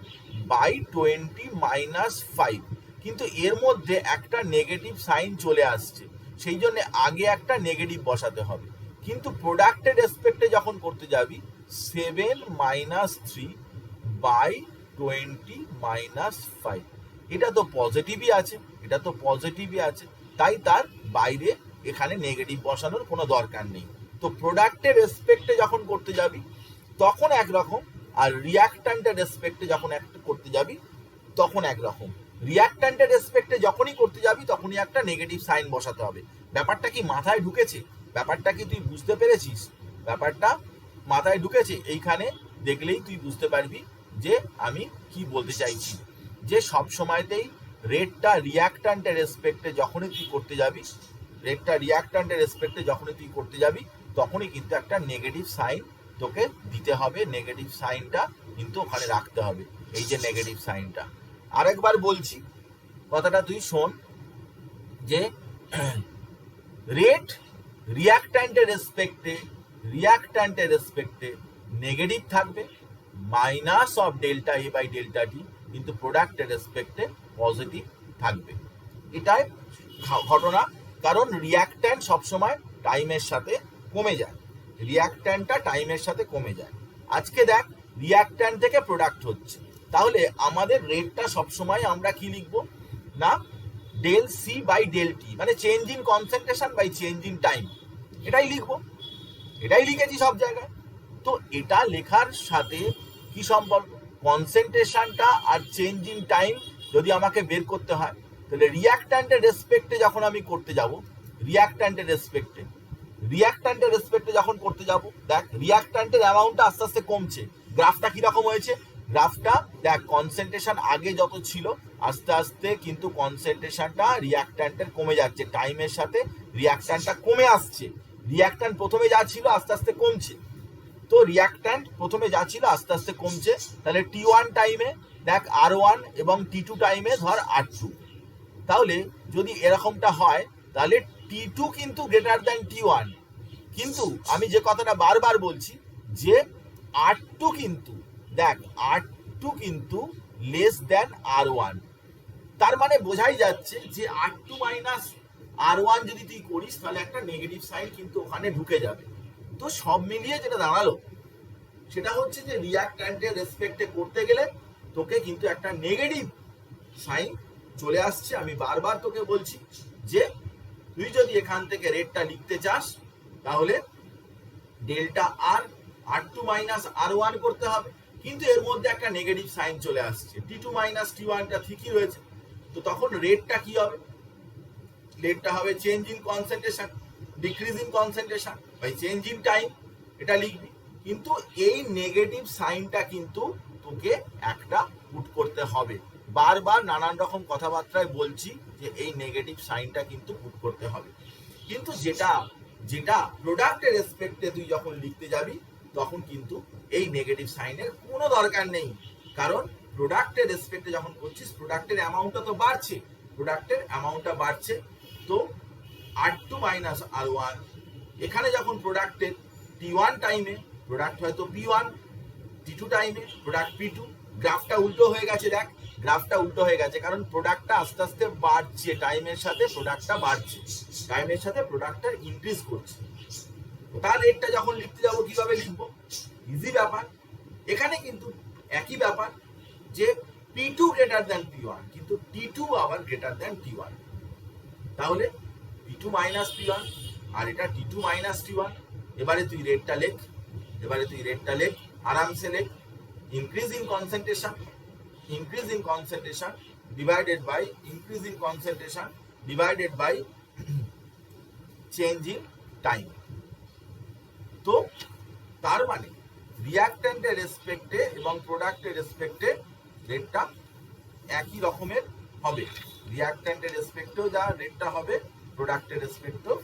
বাই 20 মাইনাস 5, কিন্তু এর মধ্যে একটা নেগেটিভ সাইন চলে আসছে, সেই জন্য আগে একটা নেগেটিভ বসাতে হবে। কিন্তু প্রোডাক্টের রেসপেক্টে যখন করতে যাবি 7 মাইনাস 3 বাই 20 মাইনাস 5, এটা তো পজিটিভই আছে, এটা তো পজিটিভই আছে, তাই তার বাইরে এখানে নেগেটিভ বসানোর কোনো দরকার নেই। তো প্রোডাক্টের রেসপেক্টে যখন করতে যাবি তখন একরকম, আর রিয়াক্ট্যান্টের রেসপেক্টে যখন করতে যাবি তখন একরকম। রিয়াক্ট্যান্টের রেসপেক্টে যখনই করতে যাবি তখনই একটা নেগেটিভ সাইন বসাতে হবে। ব্যাপারটা কি মাথায় ঢুকেছে? ব্যাপারটা কি তুই বুঝতে পেরেছিস? ব্যাপারটা মাথায় ঢুকেছে? এইখানে দেখলেই তুই বুঝতে পারবি যে আমি কি বলতে চাইছি, যে সব সময়তেই রেটটা রিয়াক্ট্যান্টের রেসপেক্টে যখনই তুই করতে যাবি, রেটটা রিয়াক্ট্যান্টের রেসপেক্টে যখনই তুই করতে যাবি তখনই কিন্তু একটা নেগেটিভ সাইন তোকে দিতে হবে, নেগেটিভ সাইনটা কিন্তু ওখানে রাখতে হবে, এই যে নেগেটিভ সাইনটা। আরেকবার বলছি কথাটা তুই শোন, যে রেট রিয়াক্ট্যান্টের রেসপেক্টে নেগেটিভ থাকবে minus of delta A by delta T, কিন্তু প্রোডাক্টের রেসপেক্টে পজিটিভ থাকবে। এটাই ঘটনা, কারণ রিয়াক্ট্যান্ট সবসময় টাইমের সাথে কমে যায়, রিয়াক্ট্যান্টটা টাইমের সাথে কমে যায়। আজকে দেখ রিয়াক্ট্যান্ট থেকে প্রোডাক্ট হচ্ছে, তাহলে আমাদের রেটটা সবসময় আমরা কি লিখবো না del C by del T, মানে change in concentration by change in time, এটাই লিখবো, এটাই লিখেছি সব জায়গায়। তো এটা লেখার সাথে কি সম্পর্ক? কনসেন্ট্রেশনটা আর চেঞ্জ ইন টাইম যদি আমাকে বের করতে হয় তাহলে রিয়াক্ট্যান্টের রেসপেক্টে যখন আমি করতে যাব, রিয়াক্ট্যান্টের রেসপেক্টে যখন করতে যাব, দেখ রিয়াক্ট্যান্টের অ্যামাউন্টটা আস্তে আস্তে কমছে। গ্রাফটা কিরকম হয়েছে? গ্রাফটা দেখ কনসেন্ট্রেশন আগে যত ছিল আস্তে আস্তে কিন্তু কনসেন্ট্রেশনটা রিয়াক্ট্যান্টের কমে যাচ্ছে, টাইমের সাথে রিয়াক্ট্যান্টটা কমে আসছে। রিয়াক্ট্যান্ট প্রথমে যা ছিল আস্তে আস্তে কমছে, তো রিয়াক্ট্যান্ট প্রথমে যা ছিল আস্তে আস্তে কমছে। তাহলে T1 টাইমে দেখ R1 এবং T2 টাইমে ধর R2। তাহলে যদি এরকমটা হয় তাহলে T2 কিন্তু গ্রেটার দ্যান T1, কিন্তু আমি যে কথাটা বারবার বলছি যে R2 কিন্তু দেখ R2 কিন্তু লেস দ্যান R1, তার মানে বোঝাই যাচ্ছে যে R2 মাইনাস R1 যদি তুই করিস তাহলে একটা নেগেটিভ সাইন কিন্তু ওখানে ঢুকে যাবে। তো সব মিলিয়ে যেটা দাঁড়ালো সেটা হচ্ছে যে রিয়াক্ট্যান্টের রেসপেক্টে করতে গেলে তোকে কিন্তু একটা নেগেটিভ সাইন চলে আসছে। আমি বারবার তোকে বলছি যে তুই যদি এখান থেকে রেটটা লিখতে চাস তাহলে ডেল্টা R2 মাইনাস R1 করতে হবে, কিন্তু এর মধ্যে একটা নেগেটিভ সাইন চলে আসছে, T2 মাইনাস T1টা ঠিকই রয়েছে। তো তখন রেটটা কি হবে? রেটটা হবে change in concentration, decrease in concentration by change in time, এটা লিখবি। কিন্তু এই নেগেটিভ সাইনটা কিন্তু তোকে একটা পুট করতে হবে। বারবার নানান রকম কথাবার্তায় বলছি যে এই নেগেটিভ সাইনটা কিন্তু পুট করতে হবে, কিন্তু যেটা প্রোডাক্টের রেসপেক্টে তুই যখন লিখতে যাবি তখন কিন্তু এই নেগেটিভ সাইনের কোনো দরকার নেই, কারণ প্রোডাক্টের রেসপেক্টে যখন করছিস প্রোডাক্টের অ্যামাউন্টটা তো বাড়ছে, তো R2 মাইনাস R1 এখানে যখন প্রোডাক্টের T1 টাইমে প্রোডাক্ট হয়তো P1, T2 টাইমে প্রোডাক্ট P2, গ্রাফটা উল্টো হয়ে গেছে। দেখ গ্রাফটা উল্টো হয়ে গেছে কারণ প্রোডাক্টটা আস্তে আস্তে বাড়ছে, টাইমের সাথে প্রোডাক্টটা বাড়ছে, টাইমের সাথে প্রোডাক্টটা ইনক্রিজ করছে। তার রেটটা যখন লিখতে যাবো কিভাবে লিখবো? ইজি ব্যাপার, এখানে কিন্তু একই ব্যাপার যে P2 গ্রেটার দ্যান P1, কিন্তু T2 আবার গ্রেটার দ্যান T1, তাহলে P2 মাইনাস P1 আর এটা T2 মাইনাস T1। এবারে তুই রেটটা লেখ, আরামসে লেখ। Increase in concentration increase in concentration divided by increase in concentration divided by change in time. তো তার মানে রিয়াক্ট্যান্টের রেসপেক্টে এবং প্রোডাক্টের রেসপেক্টে রেটটা একই রকমের হবে। রিয়াক্ট্যান্টের রেসপেক্টেও যা রেটটা হবে, প্রোডাক্টের রেসপেক্টেও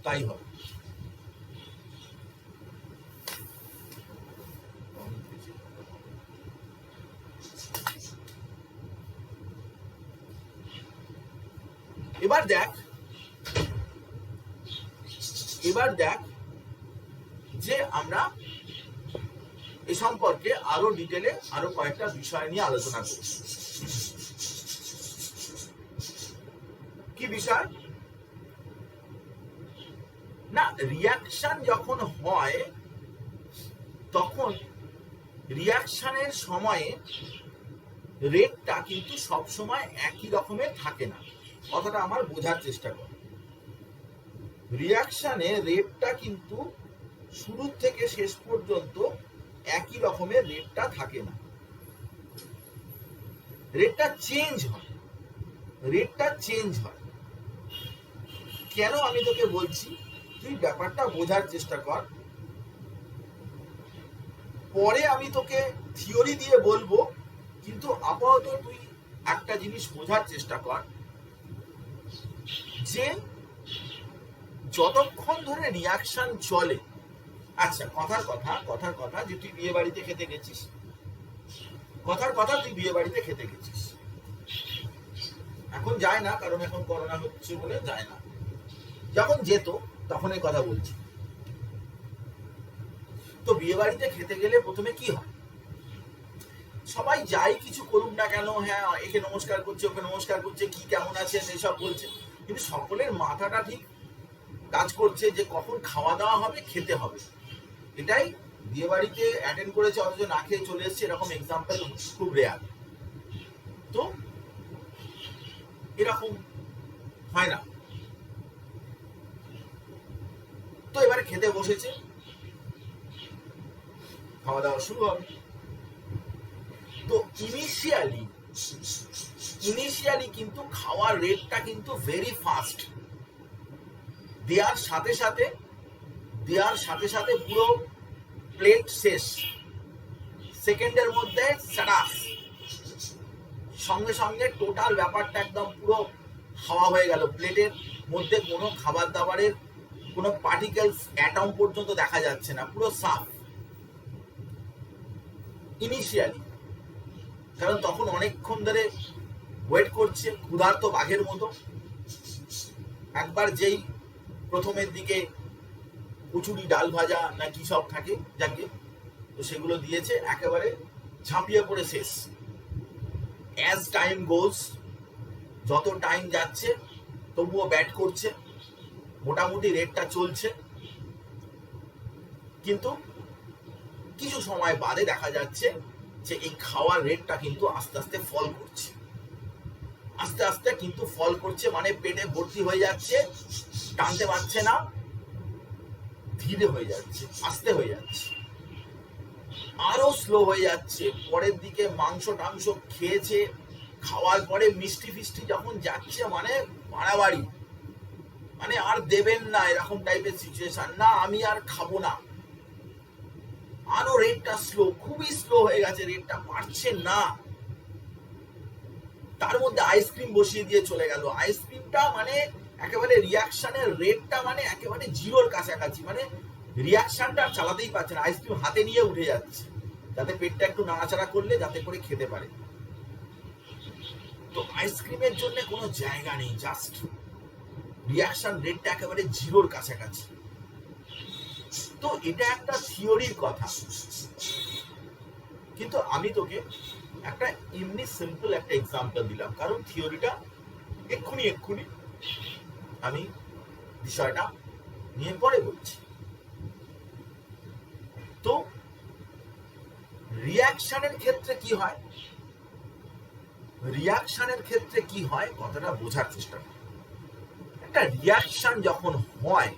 তাই হবে। এবার দেখ যে আমরা এ সম্পর্কে আরো ডিটেলে আরো কয়েকটা বিষয় নিয়ে আলোচনা করছি। কি বিষয়? না, রিয়াকশন যখন হয় তখন রিয়াকশনের সময়ে রেটটা কিন্তু সবসময় একই রকমের থাকে না। কথাটা আমার বোঝার চেষ্টা করো। রিয়াকশনে রেটটা কিন্তু শুরু থেকে শেষ পর্যন্ত একই রকমের রেটটা থাকে না, রেটটা চেঞ্জ হয়। কেন আমি তোকে বলছি, তুই ব্যাপারটা বোঝার চেষ্টা কর। পরে আমি তোকে থিওরি দিয়ে বলবো, কিন্তু আপাতত তুই একটা জিনিস বোঝার চেষ্টা কর যে যতক্ষণ ধরে রিয়াকশন চলে। আচ্ছা, কথার কথা যে তুই বিয়ে বাড়িতে খেতে গেছিস, এখন যায় না, কারণ এখন করোনা হচ্ছে বলে যায় না। যখন যেত তখন এই কথা বলছি। তো বিয়ে বাড়িতে খেতে গেলে প্রথমে কি হয়? সবাই যাই কিছু করুক না কেন, হ্যাঁ একে নমস্কার করছে, ওকে নমস্কার করছে, কি কেমন আছেন এসব বলছে, কিন্তু সকলের মাথাটা ঠিক কাজ করছে যে কখন খাওয়া দাওয়া হবে, খেতে হবে। এটাই বিয়ে বাড়িতে অ্যাটেন্ড করেছে অথচ না খেয়ে চলে এসছে, এরকম এক্সাম্পল খুব রেয়ার। তো এরকম হয় না। তো এবারে খেতে বসেছে, খাওয়া দাওয়া শুরু হবে। তো ইনিশিয়ালি কিন্তু খাওয়ার রেটটা কিন্তু ভেরি ফাস্ট। দেওয়ার সাথে পুরো প্লেট শেষ, সেকেন্ডের মধ্যে সারাস, সঙ্গে টোটাল ব্যাপারটা একদম পুরো হাওয়া হয়ে গেল। প্লেটের মধ্যে কোনো খাবার দাবারের কোনো পার্টিকেলস, অ্যাটম পর্যন্ত দেখা যাচ্ছে না, পুরো সাফ ইনিশিয়ালি। কারণ তখন অনেকক্ষণ ধরে ওয়েট করছে, ক্ষুধার্ত বাঘের মতো। একবার যেই প্রথমের দিকে কচুরি, ডাল ভাজা না কি সব থাকে, যাকে তো সেগুলো দিয়েছে, একেবারে ঝাঁপিয়ে পড়ে শেষ। অ্যাজ টাইম গোজ, যত টাইম যাচ্ছে তবুও ব্যাট করছে, মোটামুটি রেটটা চলছে। কিন্তু কিছু সময় বাদে দেখা যাচ্ছে যে এই খাওয়ার রেটটা কিন্তু আস্তে আস্তে কিন্তু ফল করছে, মানে পেটে ভর্তি হয়ে যাচ্ছে, টানতে পারছে না, ধীরে হয়ে যাচ্ছে, আস্তে হয়ে যাচ্ছে, আরো স্লো হয়ে যাচ্ছে। পরের দিকে মাংস টাংস খেয়েছে, খাওয়ার পরে মিষ্টি ফিষ্টি যখন যাচ্ছে, মানে বাড়াবাড়ি, মানে আর দেবেন না, এরকম টাইপের সিচুয়েশন। না আমি আর খাবো না, আরো রেটটা স্লো, খুবই স্লো হয়ে গেছে, রেটটা পারছে না। তার মধ্যে আইসক্রিম বসিয়ে দিয়ে চলে গেল। আইসক্রিমটা মানে একেবারে রিয়াকশনের রেটটা মানে একেবারে জিরোর কাছাকাছি, মানে রিয়াকশনটা চালাতেই পারছে না। আইসক্রিম হাতে নিয়ে উঠে যাচ্ছে, যাতে পেটটা একটু নাড়াচাড়া করলে যাতে করে খেতে পারে। তো আইসক্রিমের জন্য কোনো জায়গা নেই, জাস্ট রিয়াকশন রেটটা একেবারে জিরোর কাছাকাছি। তো এটা একটা থিওরির কথা, কিন্তু আমি তোকে একটা এমনি সিম্পল একটা এক্সাম্পল দিলাম, কারণ থিওরিটা এক্ষুনি আমি বিষয়টা নিয়ে পরে বলছি। তো রিয়াকশনের ক্ষেত্রে কি হয় কথাটা বোঝার চেষ্টা কর। একটা রিয়াকশন যখন হয়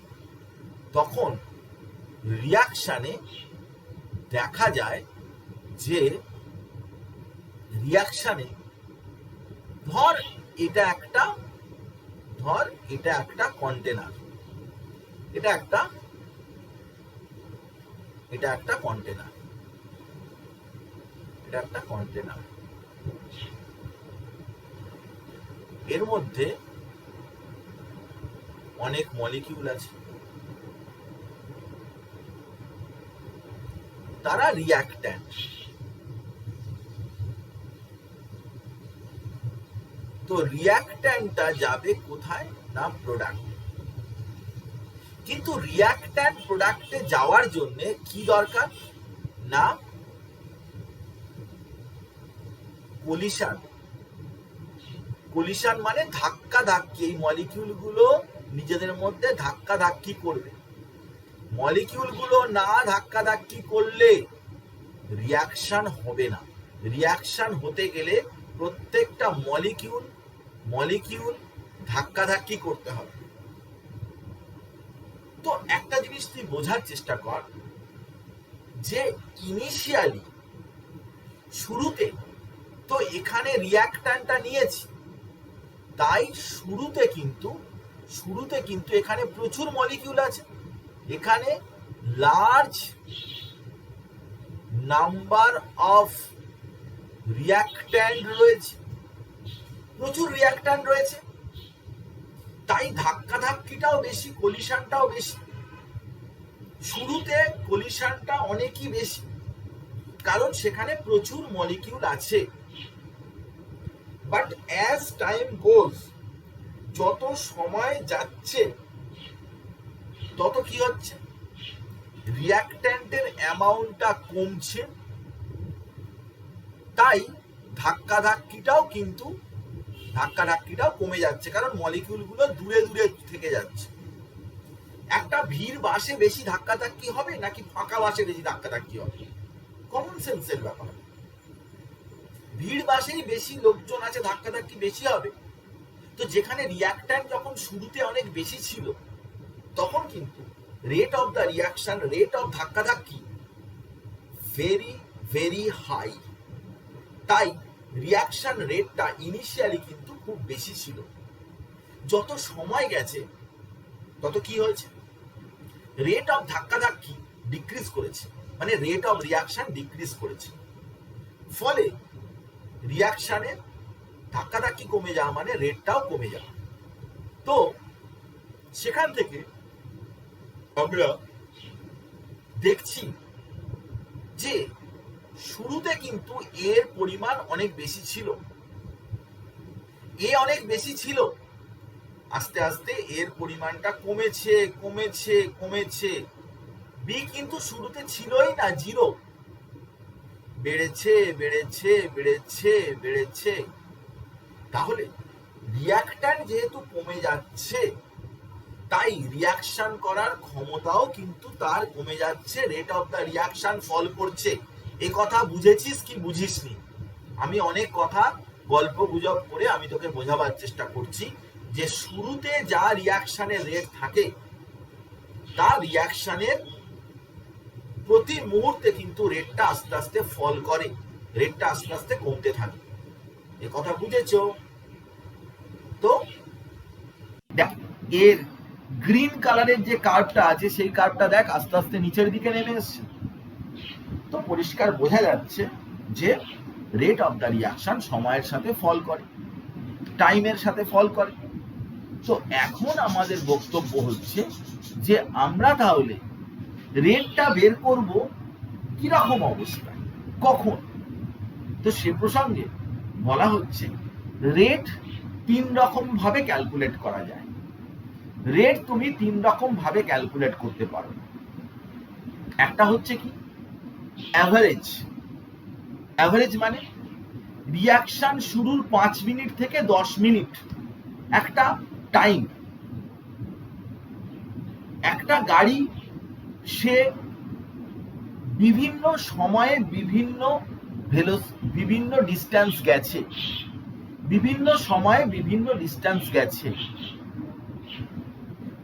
তখন রিয়াকশনে দেখা যায় যে রিয়াকশানে ধর এটা একটা কন্টেনার, এটা একটা কন্টেনার, এর মধ্যে অনেক মলিকিউল আছে, তারা রিয়াক্ট্যান্ট। তো রিয়াক্ট্যান্টটা যাবে কোথায় না প্রোডাক্ট। কিন্তু রিয়াক্ট্যান্ট প্রোডাক্টে যাওয়ার জন্য কি দরকার না কোলিশন। কোলিশন মানে ধাক্কা ধাক্কি, এই মলিকিউল গুলো নিজেদের মধ্যে ধাক্কা ধাক্কি করবে। মলিকিউল গুলো না ধাক্কা ধাক্কি করলে রিয়াকশন হবে না। রিয়াকশন হতে গেলে প্রত্যেকটা মলিকিউল ধাক্কা ধাক্কি করতে হবে। তো একটা জিনিস তুই বোঝার চেষ্টা কর যে ইনিশিয়ালি শুরুতে তো এখানে রিয়াক্ট্যান্টটা নিয়েছি, তাই শুরুতে কিন্তু এখানে প্রচুর মলিকিউল আছে, এখানে লার্জ নাম্বার অফ রিয়াক্ট্যান্ট রয়েছে, প্রচুর রিয়াক্ট্যান্ট রয়েছে, তাই ধাক্কাধাক্কিটাও বেশি, কোলিশনটাও বেশি। শুরুতে কোলিশনটা অনেকই বেশি, কারণ সেখানে প্রচুর মলিকিউল আছে। বাট অ্যাজ টাইম গোজ, যত সময় যাচ্ছে তত কি হচ্ছে, রিয়াক্ট্যান্টের অ্যামাউন্টটা কমছে, তাই ধাক্কাধাক্কিটাও কমে যাচ্ছে, কারণ মলিকিউল গুলো দূরে দূরে থেকে যাচ্ছে। একটা ভিড় বাসে বেশি ধাক্কাধাক্কি হবে নাকি ফাঁকা বাসে বেশি ধাক্কাধাক্কি হবে? কমন সেন্সের ব্যাপার। ভিড় বাসেই বেশি লোকজন আছে, ধাক্কাধাক্কি বেশি হবে। তো যেখানে রিয়াক্ট্যান্ট যখন শুরুতে অনেক বেশি ছিল, তখন কিন্তু rate of the reaction, rate of ধাক্কাধাক্কি ভেরি ভেরি হাই। তাই রিয়াকশন রেটটা ইনিশিয়ালি কিন্তু খুব বেশি ছিল। যত সময় গেছে তত কি হয়েছে, রেট অফ ধাক্কাধাক্কি ডিক্রিজ করেছে, মানে রেট অফ রিয়াকশন ডিক্রিজ করেছে। ফলে রিয়াকশনের ধাক্কাধাক্কি কমে যাওয়া মানে রেটটাও কমে যাওয়া। তো সেখান থেকে আমরা দেখছি যে শুরুতে কিন্তু এর পরিমাণ অনেক বেশি ছিল, অনেক বেশি ছিল, আস্তে আস্তে এর পরিমাণটা কমেছে কমেছে কমেছে। বি কিন্তু শুরুতে ছিলই না, জিরো, বেড়েছে বেড়েছে বেড়েছে বেড়েছে। তাহলে রিয়াক্ট্যান্ট যেহেতু কমে যাচ্ছে, তাই রিয়াকশন করার ক্ষমতাও কিন্তু তার কমে যাচ্ছে, রেট অফ দ্য রিয়াকশন ফল করছে। এই কথা বুঝেছিস কি বুঝিসনি? আমি অনেক কথা গল্প গুজব করে আমি তোকে বোঝাবার চেষ্টা করছি যে শুরুতে যা রিয়াকশনের রেট থাকে, তার রিয়াকশনের প্রতি মুহূর্তে কিন্তু রেটটা আস্তে আস্তে ফল করে, রেটটা আস্তে আস্তে কমতে থাকে। এ কথা বুঝেছ? তো এর গ্রিন কালারের যে কার্ভটা আছে সেই কার্ভটা দেখ আস্তে আস্তে নিচের দিকে নেমে এসছে। তো পরিষ্কার বোঝা যাচ্ছে যে রেট অফ দ্য রিয়াকশন সময়ের সাথে ফল করে, টাইমের সাথে ফল করে। তো এখন আমাদের বক্তব্য হচ্ছে যে আমরা তাহলে রেটটা বের করব কিরকম অবস্থায়, কখন? তো সে প্রসঙ্গে বলা হচ্ছে রেট 3 রকম ভাবে ক্যালকুলেট করা যায়। রেট তুমি 3 রকম ভাবে ক্যালকুলেট করতে পারো। একটা হচ্ছে কি অ্যাভারেজ। অ্যাভারেজ মানে রিয়াকশন শুরুর 5 মিনিট থেকে 10 মিনিট একটা টাইম। একটা গাড়ি সে বিভিন্ন সময়ে বিভিন্ন ডিস্টেন্স গেছে, বিভিন্ন সময়ে বিভিন্ন ডিস্টেন্স গেছে,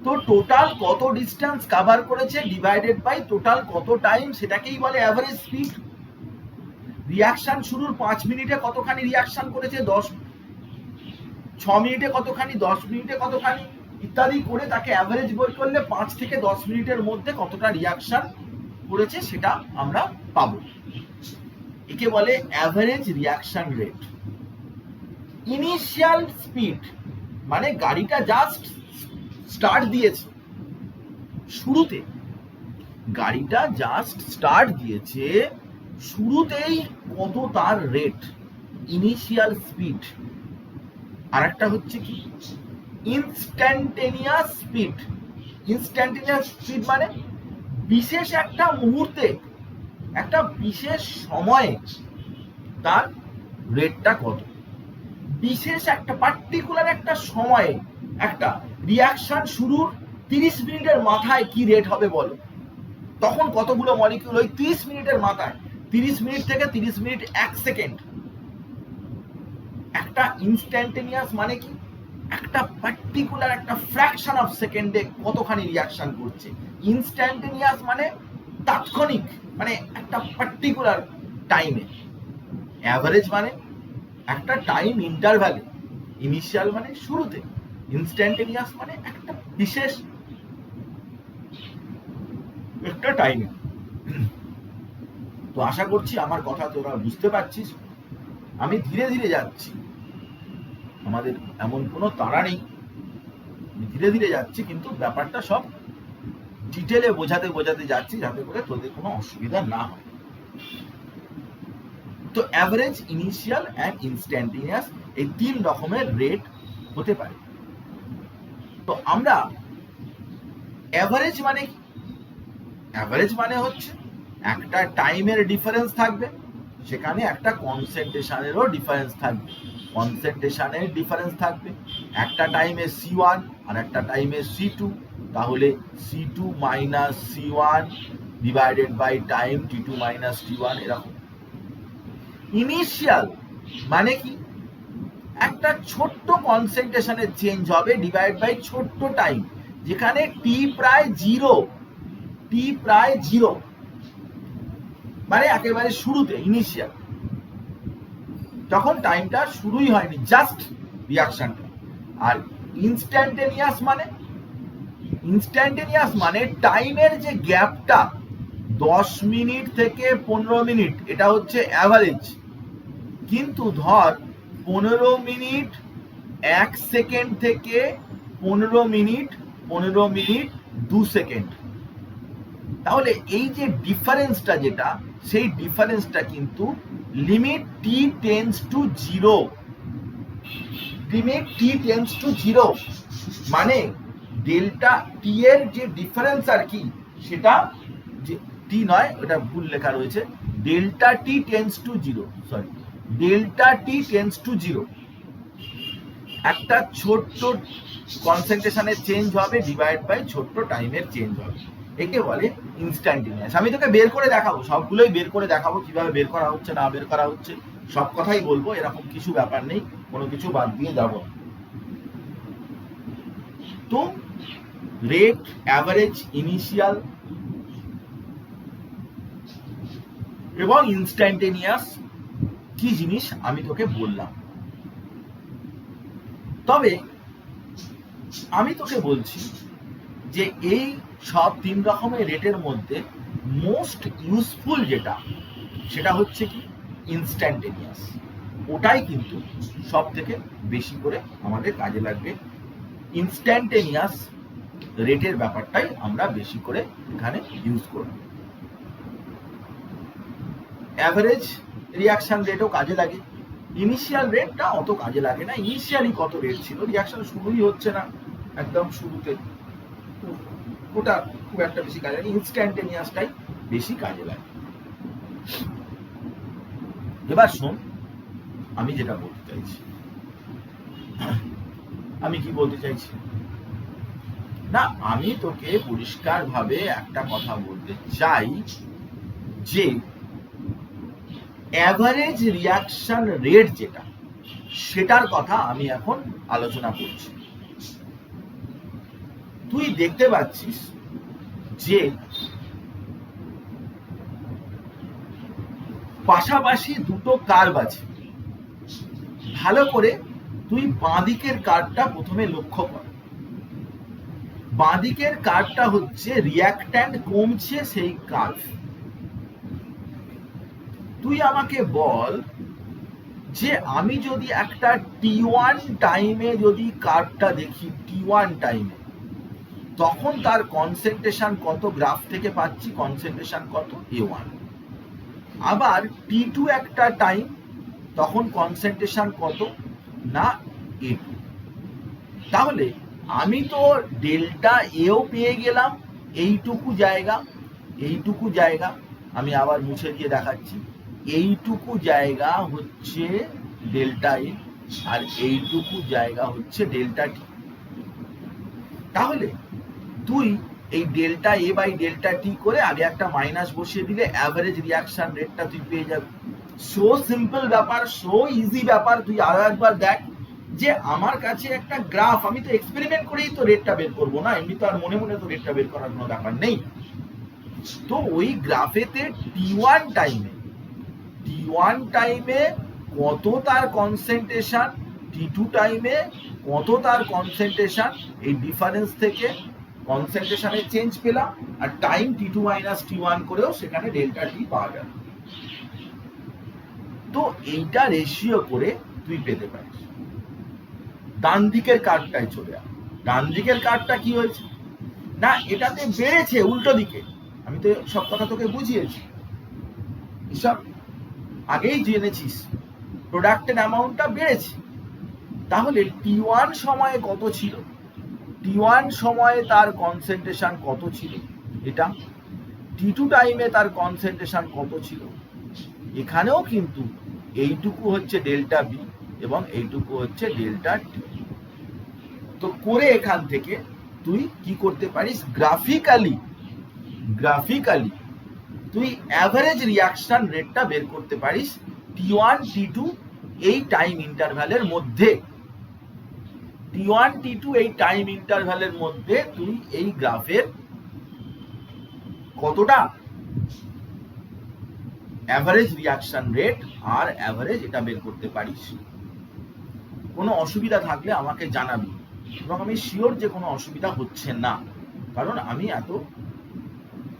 তো টোটাল কত ডিস্টেন্স কভার করেছে ডিভাইডেড বাই টোটাল কত টাইম, সেটাকেই বলে অ্যাভারেজ স্পিড। রিয়াকশন শুরুর 5 মিনিটে কতখানি রিয়াকশন করেছে, 6 মিনিটে কতখানি, 10 মিনিটে কতখানি ইত্যাদি করে তাকে অ্যাভারেজ বের করলে 5 থেকে 10 মিনিটের মধ্যে কতটা রিয়াকশন করেছে সেটা আমরা পাবো। একে বলে average reaction rate. Initial speed মানে গাড়িটা জাস্ট স্টার্ট দিয়েছে, শুরুতে গাড়িটা জাস্ট স্টার্ট দিয়েছে, শুরুতেই কত তার রেট, ইনিশিয়াল স্পিড। আর একটা হচ্ছে কি ইনস্ট্যান্টেনিয়াস স্পিড। ইনস্ট্যান্টেনিয়াস স্পিড মানে বিশেষ একটা মুহূর্তে, একটা বিশেষ সময়ে তার রেটটা কত, বিশেষ একটা পার্টিকুলার একটা সময়ে একটা রিয়াকশন শুরুর 30 মিনিটের মাথায় কি রেট হবে বলো, তখন কতগুলো মলিকিউল ওই 30 মিনিটের মাথায়, 30 মিনিট থেকে 30 মিনিট 1 সেকেন্ড। একটা ইনস্ট্যান্টেনিয়াস মানে কি একটা পার্টিকুলার একটা ফ্র্যাকশন অফ সেকেন্ডে কতখানি রিয়াকশন করছে। ইনস্ট্যান্টেনিয়াস মানে তাৎক্ষণিক, মানে একটা পার্টিকুলার টাইমে। অ্যাভারেজ মানে একটা টাইম ইন্টারভ্যালে, ইনিশিয়াল মানে শুরুতে, ইনস্ট্যান্টেনিয়াস মানে একটা বিশেষ একটা টাইমে। তো আশা করছি আমার কথা তোরা বুঝতে পারছিস। আমি ধীরে ধীরে যাচ্ছি, আমাদের এমন কোনো তাড়া নেই, ধীরে ধীরে যাচ্ছি, কিন্তু ব্যাপারটা সব ডিটেলে বোঝাতে বোঝাতে যাচ্ছি যাতে করে তোদের কোনো অসুবিধা না হয়। তো অ্যাভারেজ, ইনিশিয়াল অ্যান্ড ইনস্ট্যান্টেনিয়াস এই 3 রকমের রেট হতে পারে। তো আমরা অ্যাভারেজ মানে কি, অ্যাভারেজ মানে হচ্ছে একটা টাইমের ডিফারেন্স থাকবে, সেখানে একটা কনসেন্ট্রেশনেরও ডিফারেন্স থাকবে, কনসেন্ট্রেশনের ডিফারেন্স থাকবে, একটা টাইমে C1 আর একটা টাইমে C2, তাহলে C2 minus C1 divided by time T2 minus T1 এরকম। ইনিশিয়াল মানে কি একটা ছোট্ট কনসেন্ট্রেশনের চেঞ্জ হবে ডিভাইড বাই ছোট্ট টাইম, যেখানে T প্রায় 0 মানে একেবারে শুরুতে, ইনিশিয়াল, তখন টাইমটা শুরুই হয়নি, জাস্ট রিয়াকশনটা। আর ইনস্ট্যান্টেনিয়াস মানে টাইমের যে গ্যাপটা 10 মিনিট থেকে 15 মিনিট, এটা হচ্ছে অ্যাভারেজ। কিন্তু ধর 15 মিনিট 1 সেকেন্ড থেকে 15 মিনিট 2 সেকেন্ড, তাহলে এই যে ডিফারেন্সটা যেটা, সেই ডিফারেন্সটা কিন্তু limit T tends to 0, limit T tends to 0 মানে ডেল্টা টি এর যে ডিফারেন্স আর কি, সেটা যে টি নয়, ওটা ভুল লেখা রয়েছে, delta T tends to 0, sorry, delta T tends to 0, একটা ছোট্ট কনসেন্ট্রেশনের চেঞ্জ হবে ডিভাইড বাই ছোট্ট টাইমের চেঞ্জ হবে, একে বলে ইনস্ট্যান্টেনিয়াস। আমি তোকে বের করে দেখাবো, সবগুলোই বের করে দেখাবো, কিভাবে বের করা হচ্ছে না বের করা হচ্ছে, সব কথাই বলবো, এরকম কিছু ব্যাপার নেই, কোনো কিছু বাদ দিয়ে যাব। তো রেট, অ্যাভারেজ, ইনিশিয়াল এবং ইনস্ট্যান্টেনিয়াস কি জিনিস আমি তোকে বললাম। তবে আমি তোকে বলছি যে এই সব 3 রকমের রেটের মধ্যে মোস্ট ইউজফুল যেটা, সেটা হচ্ছে কি ইনস্ট্যান্টেনিয়াস। ওটাই কিন্তু সব থেকে বেশি করে আমাদের কাজে লাগবে। ইনস্ট্যান্টেনিয়াস রেটের ব্যাপারটাই আমরা বেশি করে এখানে ইউজ করব। অ্যাভারেজ রিয়াকশন রেটও কাজে লাগে, ইনিশিয়াল রেটটা অত কাজে লাগে না। ইনিশিয়ালি কত রেট ছিল, রিয়াকশন শুরুই হচ্ছে না, একদম শুরুতে, ওটা খুব একটা বেশি কাজে লাগে। ইনস্ট্যান্টেনিয়াসটাই বেশি কাজে লাগে। এবার শোন আমি যেটা বলতে চাইছি, আমি কি বলতে চাইছি না, আমি তোকে পরিষ্কার ভাবে একটা কথা বলতে চাই যে অ্যাভারেজ রিয়াকশন রেট যেটা, সেটার কথা আমি এখন আলোচনা করছি। তুই দেখতে পাচ্ছিস যে পাশাপাশি দুটো কার্ভ আছে। ভালো করে তুই বাঁদিকের কার্ভটা প্রথমে লক্ষ্য কর। বাঁদিকের কার্ভটা হচ্ছে রিঅ্যাক্ট্যান্ট কমছে সেই কার্ভ। তুই আমাকে বল যে আমি যদি একটা T1 টাইমে যদি কার্ভটা দেখি, T1 টাইমে, তখন তার কনসেন্ট্রেশন কত গ্রাফ থেকে পাচ্ছি, কনসেন্ট্রেশন কত A1। আবার T2 একটা টাইম, তখন কনসেন্ট্রেশন কত না A2। তাহলে আমি তো ডেল্টা এও পেয়ে গেলাম, এইটুকু জায়গা আমি আবার মুছে দিয়ে দেখাচ্ছি, এইটুকু জায়গা হচ্ছে ডেল্টা এ আর এইটুকু জায়গা হচ্ছে ডেল্টা টি। তাহলে তুই এই ডেল্টা এ বাই ডেল্টা টি করে আগে একটা মাইনাস বসিয়ে দিলে অ্যাভারেজ রিয়াকশন রেটটা তুই পেয়ে যাবি। সো সিম্পল ব্যাপার, সো ইজি ব্যাপার। তুই আরো একবার দেখ যে আমার কাছে একটা গ্রাফ, আমি তো এক্সপেরিমেন্ট করেই তো রেটটা বের করবো না, এমনি তো আর মনে মনে তো রেটটা বের করার কোনো ব্যাপার নেই। তো ওই গ্রাফেতে T1 টাইমে কত তার কনসেন্ট্রেশন, T2 টাইমে কত তার কনসেন্ট্রেশন, এই ডিফারেন্স থেকে কনসেন্ট্রেশনের চেঞ্জ পেলাম, আর টাইম T2 মাইনাস T1 করেও সেখানে ডেল্টা টি পাওয়া গেল। তো এইটা রেশিও করে তুই পেতে পারিস। ডান দিকের কার্ভটায় চলে আয়। ডান দিকের কার্ভটা কি হয়েছে না, এটাতে বেড়েছে উল্টো দিকে। আমি তো সব কথা তোকে বুঝিয়েছি, এসব আগেই জেনেছিস। প্রোডাক্টের অ্যামাউন্টটা বেড়েছে। তাহলে T1 সময়ে কত ছিল, T1 সময়ে তার কনসেন্ট্রেশন কত ছিল, এটা T2 টাইমে তার কনসেন্ট্রেশন কত ছিল। এখানেও কিন্তু এইটুকু হচ্ছে ডেল্টা বি এবং এইটুকু হচ্ছে ডেল্টা টি। তো করে এখান থেকে তুই কি করতে পারিস, গ্রাফিক্যালি তুই অ্যাভারেজ রিয়াকশন রেটটা বের করতে পারিস T1 T2 এই টাইম ইন্টারভ্যালের মধ্যে। T1 T2 এই টাইম ইন্টারভ্যালের মধ্যে তুই এই গ্রাফের কতটা অ্যাভারেজ রিয়াকশন রেট আর অ্যাভারেজ এটা বের করতে পারিস। কোনো অসুবিধা থাকলে আমাকে জানাবি, এবং আমি শিওর যে কোনো অসুবিধা হচ্ছে না, কারণ আমি এত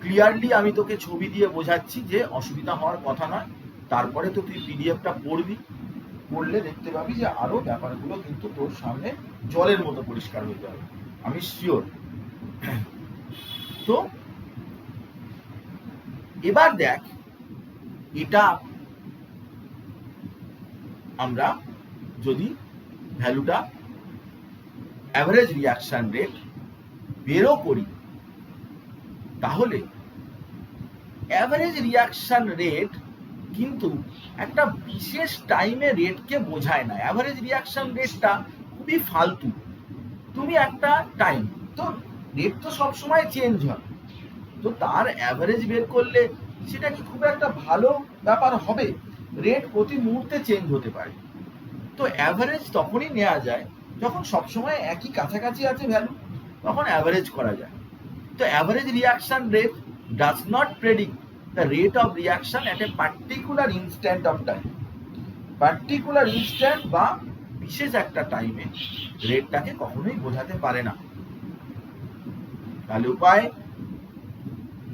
ক্লিয়ারলি আমি তোকে ছবি দিয়ে বোঝাচ্ছি যে অসুবিধা হওয়ার কথা নয়। তারপরে তো তুই পিডিএফটা পড়বি, পড়লে দেখতে পাবি যে আরো ব্যাপারগুলো কিন্তু তোর সামনে জলের মতো পরিষ্কার হয়ে যাবে, আমি শিওর। তো এবার দেখ, এটা আমরা যদি ভ্যালুটা অ্যাভারেজ রিয়াকশন রেট বেরো করি, তাহলে অ্যাভারেজ রিয়াকশন রেট কিন্তু একটা বিশেষ টাইমে রেটকে বোঝায় না। অ্যাভারেজ রিয়াকশন রেটটা খুবই ফালতু। তুমি একটা টাইম, তো রেট তো সবসময় চেঞ্জ হয়, তো তার অ্যাভারেজ বের করলে সেটা কি খুব একটা ভালো ব্যাপার হবে? রেট প্রতি মুহূর্তে চেঞ্জ হতে পারে। তো অ্যাভারেজ তখনই নেওয়া যায় যখন সবসময় একই কাছাকাছি আছে ভ্যালু, তখন অ্যাভারেজ করা যায়। তো average reaction rate does not predict the rate of reaction at a particular instant of time. Particular instant বা বিশেষ একটা টাইমে রেটটাকে কখনোই বোঝাতে পারে না। তাহলে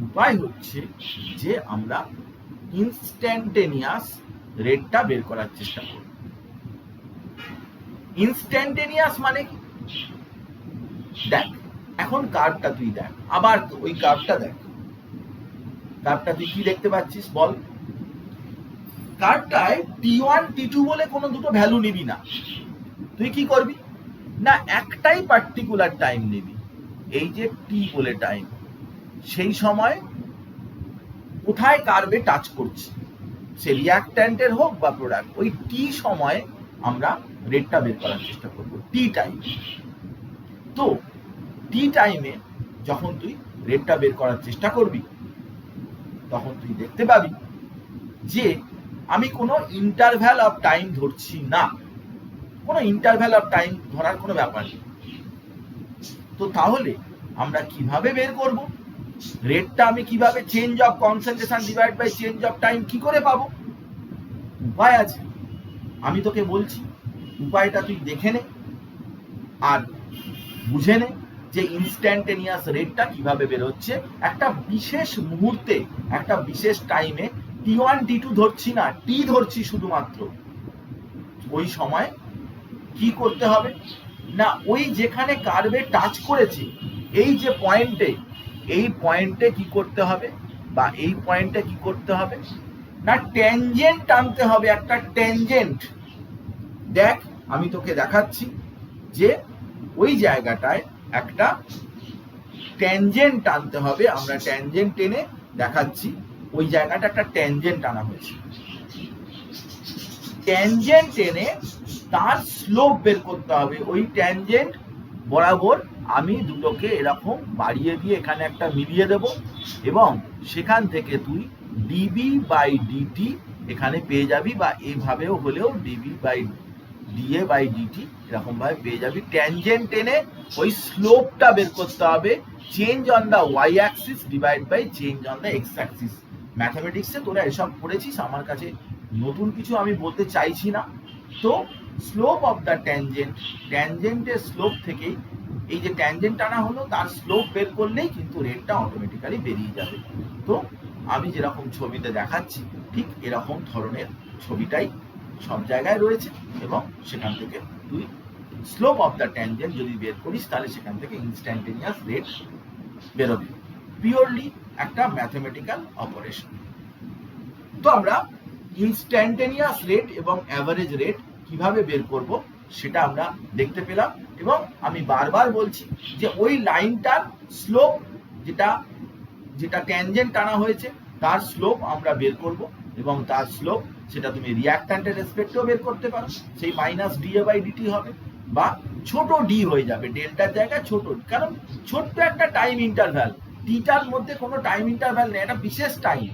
উপায় হচ্ছে যে আমরা ইনস্ট্যান্টেনিয়াস রেটটা বের করার চেষ্টা করব। ইনস্ট্যান্টেনিয়াস মানে কি? দেখ, এখন কার্ভটা তুই দেখ, আবার ওই কার্ভটা দেখ। কার্ভটা তুই কি দেখতে পাচ্ছিস বল? কার্ভটায় T1 T2 বলে কোনো দুটো ভ্যালু নিবি না। তুই কি করবি না, একটাই পার্টিকুলার টাইম নিবি, এই যে T বলে টাইম, সেই সময় কোথায় কার্ভে টাচ করছে, সে রিঅ্যাক্ট্যান্টের হোক বা প্রোডাক্ট, ওই T সময়ে আমরা রেটটা বের করার চেষ্টা করব, T টাইম। তো T টাইমে যখন তুই রেটটা বের করার চেষ্টা করবি, তখন তুই দেখতে পাবি যে আমি কোনো ইন্টারভ্যাল অফ টাইম ধরছি না, কোনো ইন্টারভ্যাল অফ টাইম ধরার কোনো ব্যাপার নেই। তো তাহলে আমরা কিভাবে বের করব রেটটা? আমি কিভাবে change of concentration divide by change of time কি করে পাবো? উপায় আছে, আমি তোকে বলছি উপায়টা তুই দেখে নে আর বুঝে নে যে ইনস্ট্যান্টেনিয়াস রেটটা কিভাবে বেরোচ্ছে একটা বিশেষ মুহূর্তে, একটা বিশেষ টাইমে। T1 T2 ধরছি না, টি ধরছি শুধুমাত্র। ওই সময় কি করতে হবে না, ওই যেখানে কার্ভে টাচ করেছে এই যে পয়েন্টে, এই পয়েন্টে কি করতে হবে বা এই পয়েন্টে কি করতে হবে না, ট্যানজেন্ট টানতে হবে, একটা ট্যানজেন্ট। দেখ আমি তোকে দেখাচ্ছি যে ওই জায়গাটায় একটা ট্যানজেন্ট টানতে হবে। আমরা ট্যানজেন্ট টেনে দেখাচ্ছি, ওই জায়গাটা একটা ট্যানজেন্ট টানা হয়েছে। ট্যানজেন্ট টেনে তার স্লোপ বের করতে হবে। ওই ট্যানজেন্ট বরাবর আমি দুটোকে এরকম বাড়িয়ে দিয়ে এখানে একটা মিলিয়ে দেব এবং সেখান থেকে তুই ডিবি বাই ডিটি এখানে পেয়ে যাবি, বা এইভাবেও হলেও d B by d A by d t এরকম ভাবে পেয়ে যাবি। ট্যানজেন্ট টেনে ওই স্লোপটা বের করতে হবে, change on the Y axis divide by change on the X axis. ম্যাথামেটিক্সে তোরা এসব পড়েছিস, আমার কাছে নতুন কিছু আমি বলতে চাইছি না। তো স্লোপ অফ দ্য ট্যানজেন্ট, ট্যানজেন্টের স্লোপ থেকেই এই যে ট্যানজেন্ট টানা হলো তার স্লোপ বের করলেই কিন্তু রেটটা অটোমেটিক্যালি বেরিয়ে যাবে। তো আমি যেরকম ছবিতে দেখাচ্ছি ঠিক এরকম ধরনের ছবিটাই সব জায়গায় রয়েছে এবং সেখান থেকে তুই স্লোপ অফ দ্য ট্যানজেন্ট যদি বের করিস তাহলে সেখান থেকে ইনস্ট্যান্টেনিয়াস রেট বেরোবে। পিওরলি একটা ম্যাথমেটিক্যাল অপারেশন। তো আমরা ইনস্ট্যান্টেনিয়াস রেট এবং অ্যাভারেজ রেট কিভাবে বের করব সেটা আমরা দেখতে পেলাম, এবং আমি বারবার বলছি যে ওই লাইনটার স্লোপ যেটা যেটা ট্যানজেন্ট টানা হয়েছে তার স্লোপ আমরা বের করব, এবং তার স্লোপ সেটা তুমি রিঅ্যাক্ট্যান্টের রেসপেক্টেও বের করতে পারো, সেই মাইনাস ডিএ বাই ডিটি হবে, বা ছোট ডি হয়ে যাবে, ডেল্টার জায়গায় ছোট, কারণ ছোট্ট একটা টাইম ইন্টারভ্যাল, টিটার মধ্যে কোনো টাইম ইন্টারভ্যাল নেই, একটা বিশেষ টাইম,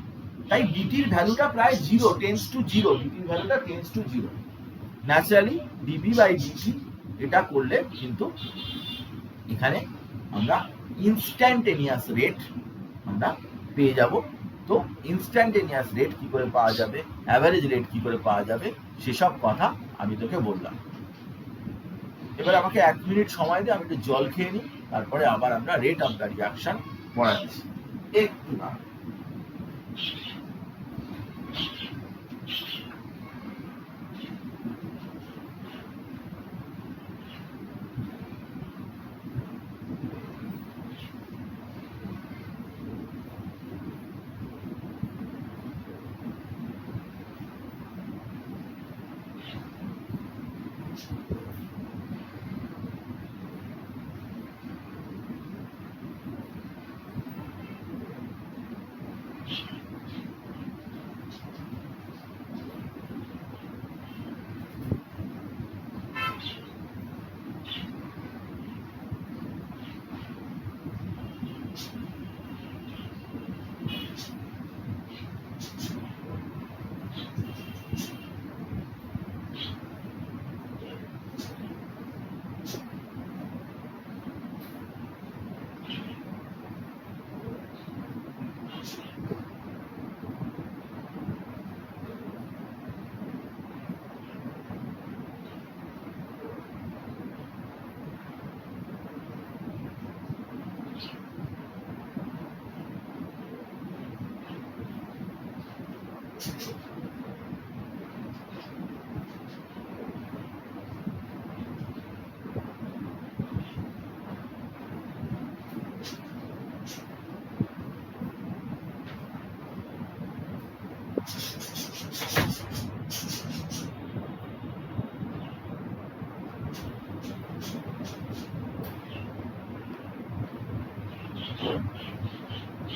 তাই ডিটির ভ্যালুটা প্রায় 0 টেন্স টু 0, ডিটির ভ্যালুটা tends to 0। Naturally d B by d t এটা করলে কিন্তু এখানে আমরা ইনস্ট্যান্টেনিয়াস রেট আমরা পেয়ে যাব। তো ইনস্ট্যান্টেনিয়াস রেট কি করে পাওয়া যাবে, অ্যাভারেজ রেট কি করে পাওয়া যাবে, সেসব কথা আমি তোকে বললাম। এবার আমাকে 1 মিনিট সময় দিয়ে আমি একটু জল খেয়ে নিই, তারপরে আবার আমরা রেট অফ দ্য রিঅ্যাকশন পড়াচ্ছি। একটু না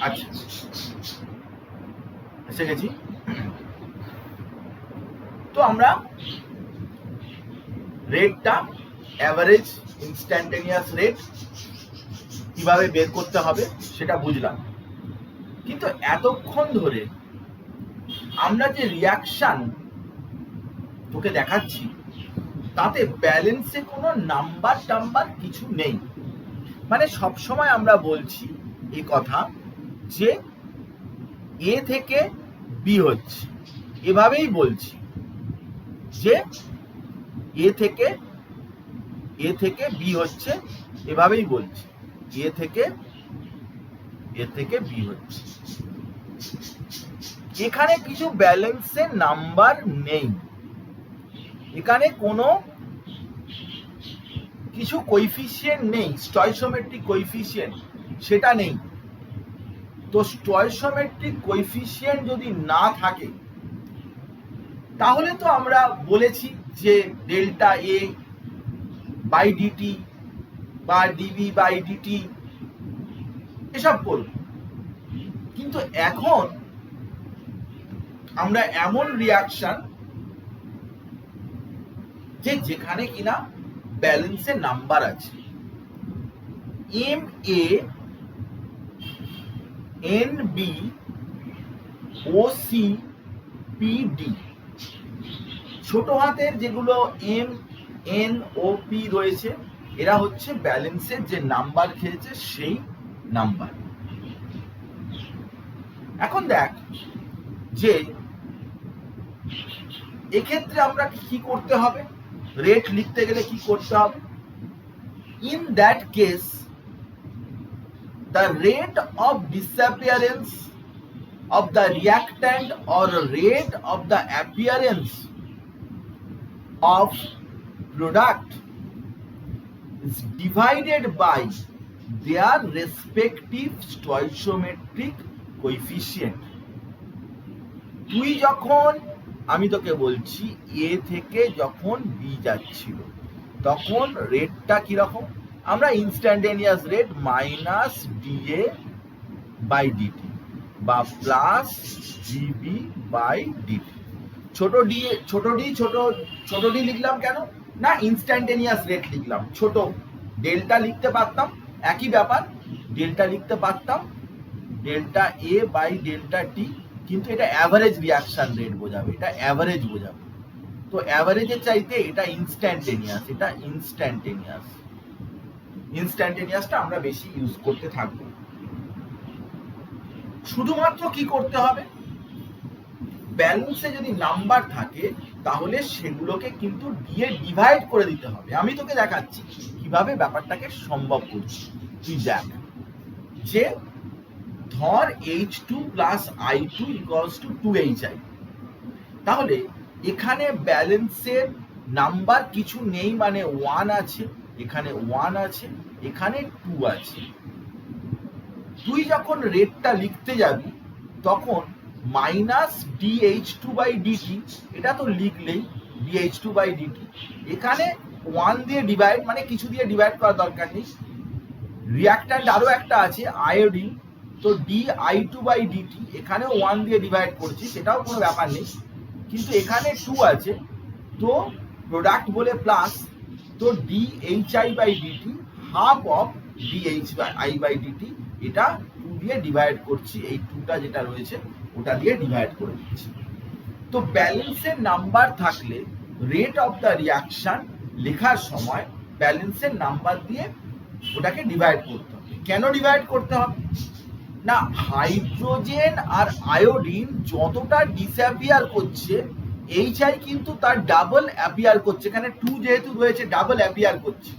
আচ্ছা এসে গেছি। তো আমরা রেটটা অ্যাভারেজ ইনস্ট্যান্টেনিয়াস রেট কিভাবে বের করতে হবে সেটা বুঝলাম, কিন্তু এতক্ষণ ধরে আমরা যে রিঅ্যাকশন তোকে দেখাচ্ছি তাতে ব্যালেন্সে কোনো নাম্বার টাম্বার কিছু নেই। মানে সবসময় আমরা বলছি এই কথা যে এ থেকে বি হচ্ছে, এভাবেই বলছি, যে এ থেকে বি হচ্ছে, এভাবেই বলছি, এ থেকে বি হচ্ছে। এখানে কিছু ব্যালেন্সের নাম্বার নেই, এখানে কোনো কিছু কোইফিশিয়েন্ট নেই, স্টয়সিওমেট্রিক কোইফিশিয়েন্ট সেটা নেই। তো স্টয়সিওমেট্রিক কোইফিশিয়েন্ট যদি না থাকে তাহলে তো আমরা বলেছি যে ডেল্টা এ বাই ডিটি বা ডিবি বাই ডিটি এসব করব। কিন্তু এখন আমরা এমন রিয়াকশন যেখানে কিনা ব্যালেন্সের নাম্বার আছে, m a n b o c p d, ছোট হাতের যেগুলো এম এন ও পি রয়েছে এরা হচ্ছে ব্যালেন্সের যে নাম্বার খেয়েছে সেই নাম্বার। এখন দেখ যে এক্ষেত্রে আমরা কি করতে হবে, রেট লিখতে গেলে কি করতে হবে। In that case the rate of disappearance of the reactant or rate of the appearance of product is divided by their respective stoichiometric coefficient. তুই যখন, আমি তোকে বলছি, এ থেকে যখন বি যাচ্ছিল তখন রেটটা কিরকম, আমরা instantaneous rate minus d A by d t বা প্লাস জিবি বাই ডিটি, ছোট ডি লিখলাম কেন না, ইনস্ট্যান্টেনিয়াস রেট লিখলাম, ছোট ডেল্টা লিখতে পারতাম, একই ব্যাপার, ডেল্টা লিখতে পারতাম delta A by delta T, কিন্তু এটা অ্যাভারেজ রিয়াকশন রেট বোঝাবে, এটা অ্যাভারেজ বোঝাবে। তো অ্যাভারেজের চাইতে এটা ইনস্ট্যান্টেনিয়াসটা আমরা বেশি ইউজ করতে থাকবো। শুধুমাত্র কি করতে হবে, ব্যালেন্সে যদি নাম্বার থাকে তাহলে সেগুলোকে কিন্তু দিয়ে ডিভাইড করে দিতে হবে। আমি তোকে দেখাচ্ছি কিভাবে ব্যাপারটাকে সম্ভব করছি। তুই দেখ যে ধর H2 plus I2 equals to 2HI, তাহলে এখানে ব্যালেন্সের নাম্বার কিছু নেই, মানে 1 আছে, এখানে 1 আছে, এখানে 2 আছে। তুই যখন রেটটা লিখতে যাবি তখন মাইনাস DH2 বাই ডিটি, এটা তো লিখলেই DH2 বাই ডিটি, এখানে 1 দিয়ে ডিভাইড, মানে কিছু দিয়ে ডিভাইড করার দরকার নেই। রিয়াক্ট্যান্ট আরো একটা আছে আয়োডিন, তো DI2 বাই ডিটি, এখানেও 1 দিয়ে ডিভাইড করছি, সেটাও কোনো ব্যাপার নেই, কিন্তু এখানে 2 আছে, তো প্রোডাক্ট বলে প্লাস, তো DHI by d t half of DHI by d t, এটা 2 দিয়ে ডিভাইড করছি, এই 2টা যেটা রয়েছে ওটা দিয়ে ডিভাইড করে দিচ্ছি। তো ব্যালেন্সের নাম্বার থাকলে রেট অফ দ্য রিয়াকশন লেখার সময় ব্যালেন্সের নাম্বার দিয়ে ওটাকে ডিভাইড করতে হবে। কেন ডিভাইড করতে হবে না, হাইড্রোজেন আর আয়োডিন যতটা ডিসঅ্যাপিয়ার করছে HI কিন্তু তার ডাবল অ্যাপিয়ার করছে, এখানে 2 যেহেতু রয়েছে ডাবল অ্যাপিয়ার করছে।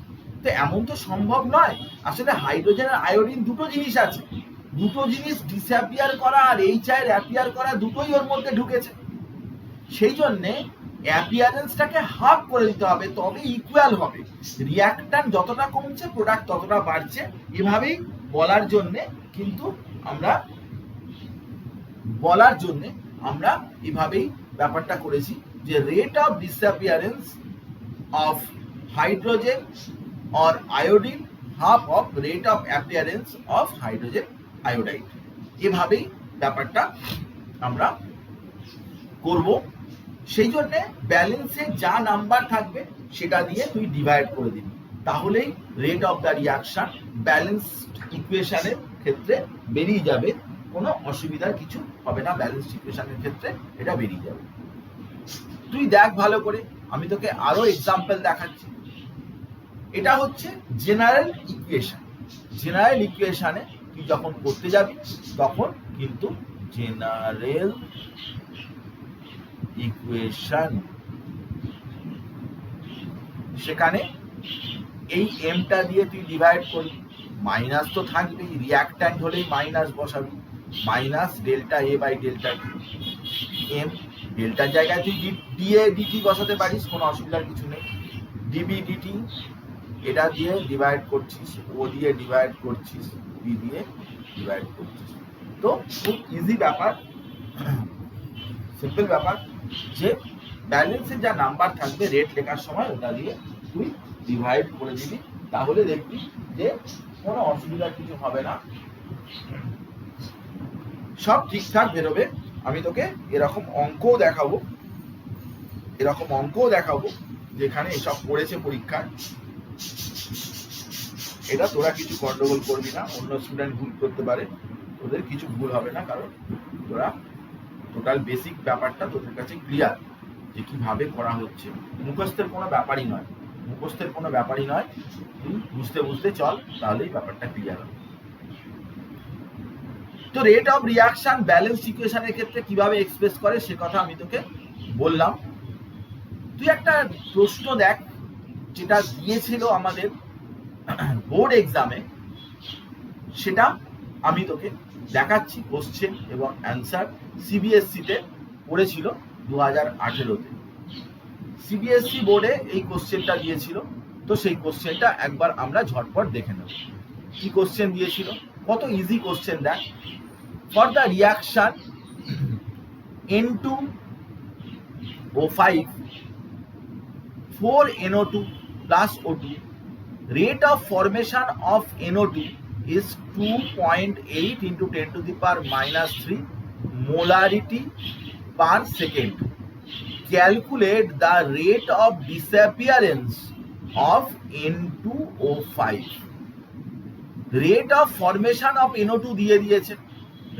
তো এমন তো সম্ভব নয়, আসলে হাইড্রোজেন আর আয়োডিন দুটো জিনিস আছে, দুটো জিনিস ডিসঅ্যাপিয়ার করা আর HI এর অ্যাপিয়ার করা দুটোই ওর মধ্যে ঢুকেছে, সেই জন্যে অ্যাপিয়ারেন্সটাকে হাফ করে দিতে হবে, তবে ইকুয়াল হবে। রিয়াক্ট্যান্ট যতটা কমছে প্রোডাক্ট ততটা বাড়ছে, এভাবেই বলার জন্যে কিন্তু আমরা এভাবেই ব্যাপারটা করেছি যে rate of disappearance of hydrogen or iodine half of rate of appearance of hydrogen iodide, এভাবেই ব্যাপারটা আমরা করব। সেই জন্যে ব্যালেন্সে যা নাম্বার থাকবে সেটা দিয়ে তুই ডিভাইড করে দিবি, তাহলেই rate of the reaction balance ইকুয়েশনের ক্ষেত্রে বেরিয়ে যাবে, কোনো অসুবিধার কিছু হবে না, ব্যালেন্স ইকুয়েশনের ক্ষেত্রে এটা বেরিয়ে যাবে। তুই দেখ ভালো করে, আমি তোকে আরো এক্সাম্পল দেখাচ্ছি। এটা হচ্ছে জেনারেল ইকুয়েশন, জেনারেল ইকুয়েশনে তুই যখন করতে যাবি তখন কিন্তু জেনারেল ইকুয়েশন সেখানে এই এমটা দিয়ে তুই ডিভাইড করবি, মাইনাস তো থাকবেই, রিয়াক্ট্যান্ট হলেই মাইনাস বসাবি, minus delta A by delta T M, ডেল্টার জায়গায় তুই ডিএ ডিটি বসাতে পারিস, কোনো অসুবিধার কিছু নেই, ডিবি ডিটি এটা দিয়ে ডিভাইড করছিস, ও দিয়ে ডিভাইড করছিস, বি দিয়ে ডিভাইড করছিস। তো খুব ইজি ব্যাপার, সিম্পল ব্যাপার, যে ব্যালেন্সের যা নাম্বার থাকবে রেট লেখার সময় ওটা দিয়ে তুই ডিভাইড করে দিবি, তাহলে দেখবি যে কোনো অসুবিধার কিছু হবে না, সব ঠিকঠাক বেরোবে। আমি তোকে এরকম অঙ্কও দেখাবো, যেখানে এসব পড়েছে পরীক্ষায়। এটা তোরা কিছু গন্ডগোল করবি না, অন্য স্টুডেন্ট ভুল করতে পারে, তোদের কিছু ভুল হবে না, কারণ তোরা টোটাল বেসিক ব্যাপারটা তোদের কাছে ক্লিয়ার যে কিভাবে করা হচ্ছে। মুখস্থের কোনো ব্যাপারই নয়, তুই বুঝতে বুঝতে চল, তাহলেই ব্যাপারটা ক্লিয়ার হবে। তো রেট অফ রিয়াকশন ব্যালেন্স ইকুয়েশনের ক্ষেত্রে কিভাবে এক্সপ্রেস করে সে কথা আমি তোকে বললাম। তুই একটা প্রশ্ন দেখ, যেটা দিয়েছিল আমাদের বোর্ড এক্সামে, সেটা আমি তোকে দেখাচ্ছি, কোশ্চেন এবং অ্যান্সার সিবিএসসিতে পড়েছিল 2018-তে। সিবিএসসি বোর্ডে এই কোশ্চেনটা দিয়েছিল, তো সেই কোশ্চেনটা একবার আমরা ঝটপট দেখে নেব। কি কোশ্চেন দিয়েছিল, কত ইজি কোশ্চেন দেখ। For the reaction N2O5 4NO2 plus O2, rate of formation of NO2 is 2.8 into 10 to the power minus 3 molarity per second. Calculate the rate of disappearance of N2O5. Rate of formation of NO2 দিয়ে দিয়েছে,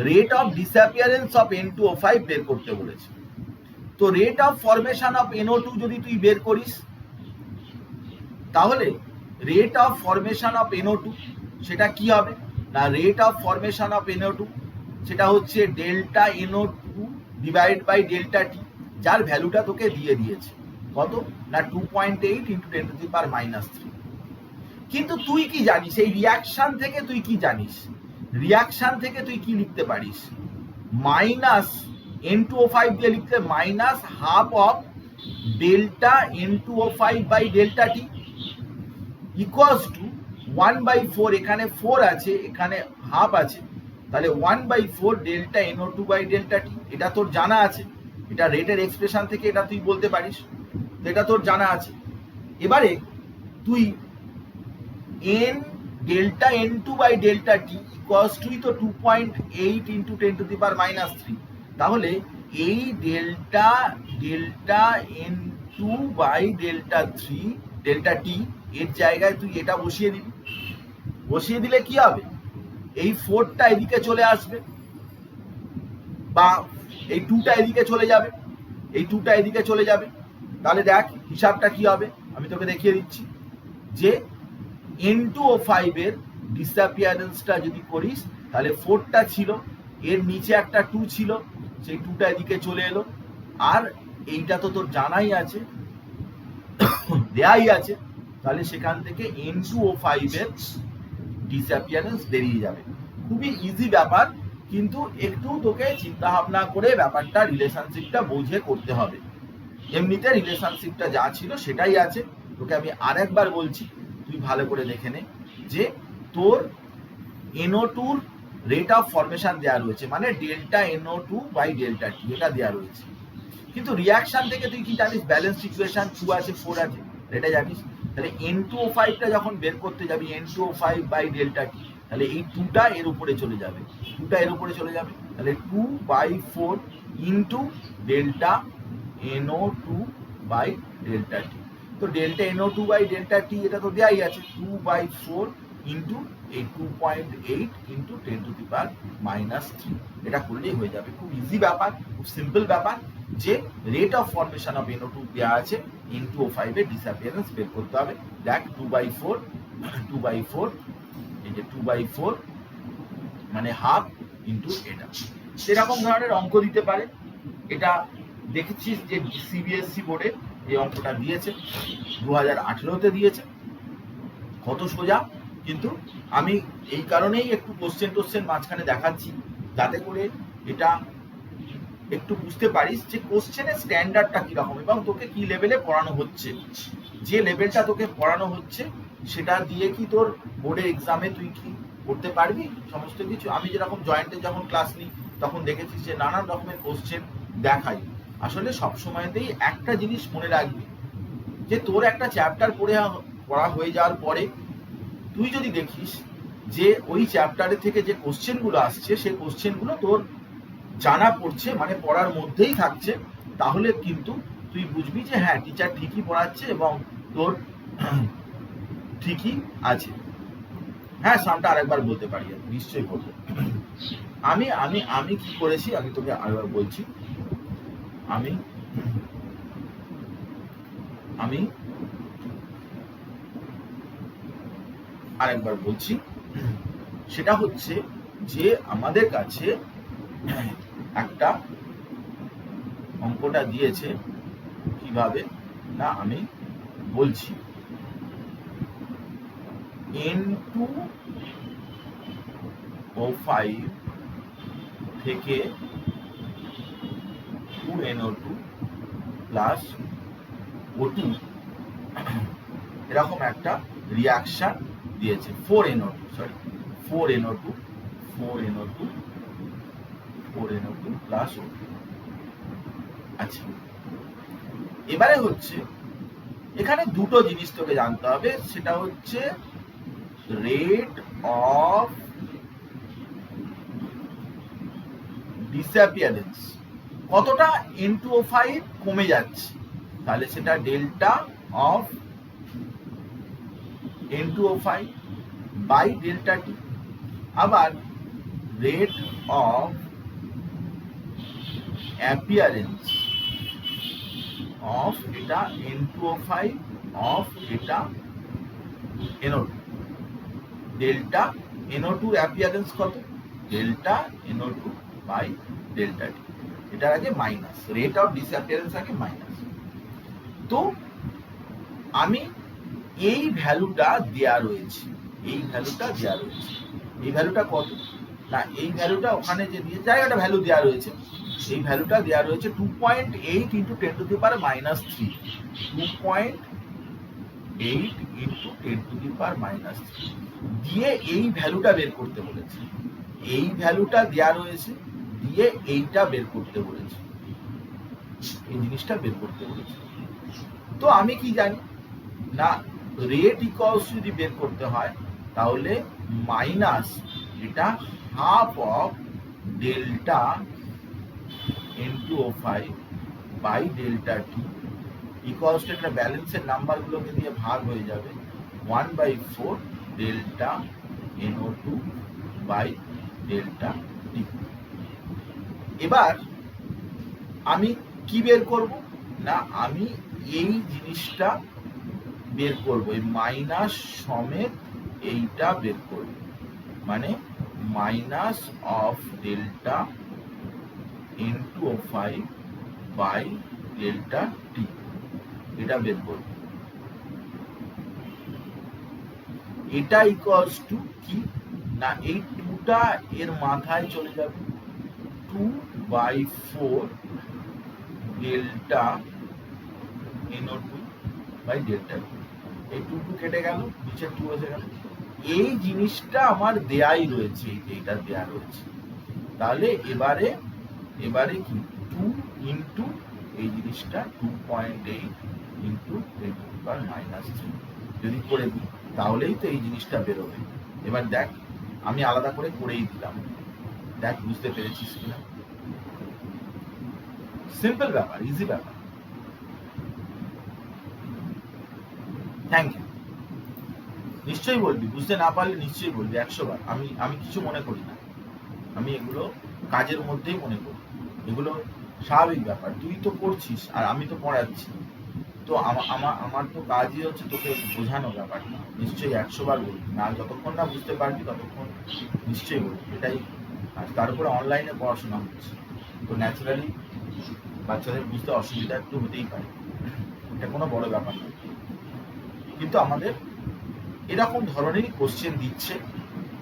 rate of disappearance of N2O5 বের করতে বলেছে। তো rate of formation of NO2 যদি তুই বের করিস, তাহলে rate of formation of NO2 সেটা কি হবে না, rate of formation of NO2 সেটা হচ্ছে delta NO2 divide by delta T, যার ভ্যালুটা তোকে দিয়ে দিয়েছে, কত না 2.8 into 10 to the power minus 3। কিন্তু তুই কি জানিস, এই রিয়াকশন থেকে তুই কি জানিস, রিয়াকশন থেকে তুই কি লিখতে পারিস, মাইনাস N2O5 দিয়ে লিখতে minus half of delta N2O5 by delta t equals to 1/4, এখানে 4 আছে, এখানে হাফ আছে, তাহলে 1/4 delta NO2 by delta T. এটা তোর জানা আছে, এটা রেটের এক্সপ্রেশন থেকে এটা তুই বলতে পারিস, তো এটা তোর জানা আছে। এবারে তুই n delta N2 by delta t equals to তো 2.8 into 10 to the power minus 3, তাহলে এই ডেল্টা N2 বাই ডেল্টা টি এর জায়গায় তুই এটা বসিয়ে দিবি, বসিয়ে দিলে কি হবে, এই 4টা এদিকে চলে আসবে, বা এই 2টা এদিকে চলে যাবে, তাহলে দেখ হিসাবটা কি হবে, আমি তোকে দেখিয়ে দিচ্ছি। যে N2O5 এর ডিসঅ্যাপিয়ারেন্সটা যদি করিস, তাহলে 4টা ছিল, এর নিচে একটা 2 ছিল, সেই 2টা এদিকে চলে এলো, আর এইটা তো তোর জানাই আছে, দেয়াই আছে, তাহলে সেখান থেকে N2O5 এর ডিসঅ্যাপিয়ারেন্স বেরিয়ে যাবে। খুবই ইজি ব্যাপার, কিন্তু একটু তোকে চিন্তা ভাবনা করে ব্যাপারটা রিলেশনশিপটা বুঝে করতে হবে। এমনিতে রিলেশনশিপটা যা ছিল সেটাই আছে, তোকে আমি আরেকবার বলছি, তুই ভালো করে দেখে নে, যে তোর NO2 রেট অফ ফরমেশন দেওয়া রয়েছে, মানে delta NO2 by delta T, এটা দেওয়া রয়েছে। কিন্তু রিয়াকশন থেকে তুই কি জানিস, ব্যালেন্স ইকুয়েশন 2 আছে 4 আছে, এটা জানিস। তাহলে N2O5টা যখন বের করতে যাবি, N2O5 বাই ডেল্টা টি, তাহলে এই 2টা এর উপরে চলে যাবে, তাহলে 2/4 into delta NO2 by delta T. তো delta NO2 by delta T এটা তো দেয়াই আছে, 2/4 ইন্টু এই 2.8 into 10 to the power minus 3, এটা করলেই হয়ে যাবে। খুব ইজি ব্যাপার, খুব সিম্পল ব্যাপার, যে rate of formation of NO2 দেওয়া আছে, N2O5 এর ডিসঅ্যাপিয়ারেন্স বের করতে হবে। দেখ 2/4 এই যে 2/4 মানে হাফ ইন্টু এটা, সেরকম ধরনের অঙ্ক দিতে পারে। এটা দেখেছিস যে সিবিএসসি বোর্ডে এই অঙ্কটা দিয়েছে, 2018-তে দিয়েছে। কত সোজা, কিন্তু আমি এই কারণেই একটু কোশ্চেন মাঝখানে দেখাচ্ছি, যাতে করে এটা একটু বুঝতে পারিস যে কোশ্চেনের স্ট্যান্ডার্ডটা কিরকম এবং তোকে কি লেভেলে পড়ানো হচ্ছে। যে লেভেলটা তোকে পড়ানো হচ্ছে সেটা দিয়ে কি তোর বোর্ডের এক্সামে তুই কি করতে পারবি সমস্ত কিছু। আমি যেরকম জয়েন্টে যখন ক্লাস নিই তখন দেখেছি যে নানান রকমের কোশ্চেন দেখাই। আসলে সবসময়তেই একটা জিনিস মনে রাখবি, যে তোর একটা চ্যাপ্টার পড়া হয়ে যাওয়ার পরে তুই যদি দেখিস যে ওই চ্যাপ্টারের থেকে যে কোশ্চেনগুলো আসছে সেই কোশ্চেনগুলো তোর জানা পড়ছে, মানে পড়ার মধ্যেই থাকছে, তাহলে কিন্তু তুই বুঝবি যে হ্যাঁ টিচার ঠিকই পড়াচ্ছে এবং তোর ঠিকই আছে। হ্যাঁ, সামটা আরেকবার বলতে পারি, নিশ্চয়ই বলবো। আমি আমি আমি কি করেছি আমি তোকে আরেকবার বলছি। আমি আমি আরেকবার বলছি, সেটা হচ্ছে যে আমাদের কাছে একটা অঙ্কটা দিয়েছে কিভাবে না, আমি বলছি N2O5 থেকে 2NO2 প্লাস O2 এরকম একটা রিয়াকশন দিয়েছে। 4NO2 plus O2। আচ্ছা, এবারে হচ্ছে এখানে দুটো জিনিস তোকে জানতে হবে, সেটা হচ্ছে রেট অফ ডিসঅ্যাপিয়ারেন্স, কতটা N2O5 কমে যাচ্ছে, তাহলে সেটা delta of N2O5 by delta T. আবার রেট অফ অ্যাপিয়ারেন্স অফ এটা N2O5 অফ এটা NO2, ডেল্টা NO2 অ্যাপিয়ারেন্স কত, ডেল্টা NO2 বাই ডেল্টা টি। এটার আগে মাইনাস, রেট অফ ডিসঅ্যাপিয়ারেন্স আগে মাইনাস। তো আমি এই ভ্যালুটা দেয়া রয়েছে, এই ভ্যালুটা কত না, এই ভ্যালুটা ওখানে যে দিয়ে জায়গাটা ভ্যালু দেওয়া রয়েছে, এই ভ্যালুটা দেওয়া রয়েছে 2.8 into 10 to the power -3, 2.8 into 10 to the power -3 দিয়ে এই ভ্যালুটা বের করতে বলেছে। এই ভ্যালুটা দেওয়া রয়েছে দিয়ে এইটা বের করতে বলেছে, এই জিনিসটা বের করতে বলেছে। তো আমি কি জানি না, রেট ইকুয়ালস যদি বের করতে হয় তাহলে মাইনাস এটা half of delta N2O5 by delta t equals to একটা ব্যালেন্সের নাম্বারগুলোকে দিয়ে ভাগ হয়ে যাবে 1/4 ডেল্টা NO2 বাই ডেল্টা টি। এবার আমি কি বের করব না, আমি এই জিনিসটা বের করব, এই মাইনাস সমেত এইটা বের করব, মানে minus of delta N2O5 by delta T, এটা বের করব। এটা ইকুয়ালস টু কি না, এই 2টা এর মাথায় চলে যাবে, 2/4 ডেল্টা NO2 বাই ডেল্টা টি। এই 2 কেটে গেল, নিচে 2 এসে গেল। এই জিনিসটা আমার দেয়াই রয়েছে, এইটা দেয়া রয়েছে। তাহলে এবারে কি 2 ইন্টু এই জিনিসটা 2.8 ইন্টু 10 টু দি পাওয়ার -3 যদি করে দিই তাহলেই তো এই জিনিসটা বেরোবে। এবার দেখ, আমি আলাদা করে করেই দিলাম, দেখ বুঝতে পেরেছিস কিনা। সিম্পল ব্যাপার, ইজি ব্যাপার। Thank you. নিশ্চয়ই বলবি, বুঝতে না পারলে নিশ্চয়ই বলবি 100 বার। আমি কিছু মনে করি না, আমি এগুলো কাজের মধ্যেই মনে করি, এগুলো স্বাভাবিক ব্যাপার। তুই তো করছিস আর আমি তো পড়াচ্ছি, তো আমার তো কাজই হচ্ছে তোকে বোঝানো ব্যাপারটা। নিশ্চয়ই 100 বার বলবি, না যতক্ষণ না বুঝতে পারবি ততক্ষণ নিশ্চয়ই বলবি, এটাই। আর তার উপরে অনলাইনে পড়াশোনা হচ্ছে, তো ন্যাচারালি বাচ্চাদের বুঝতে অসুবিধা একটু হতেই পারে। এটা কোনো বড় ব্যাপার না, কিন্তু আমাদের এরকম ধরনেরই কোশ্চেন দিচ্ছে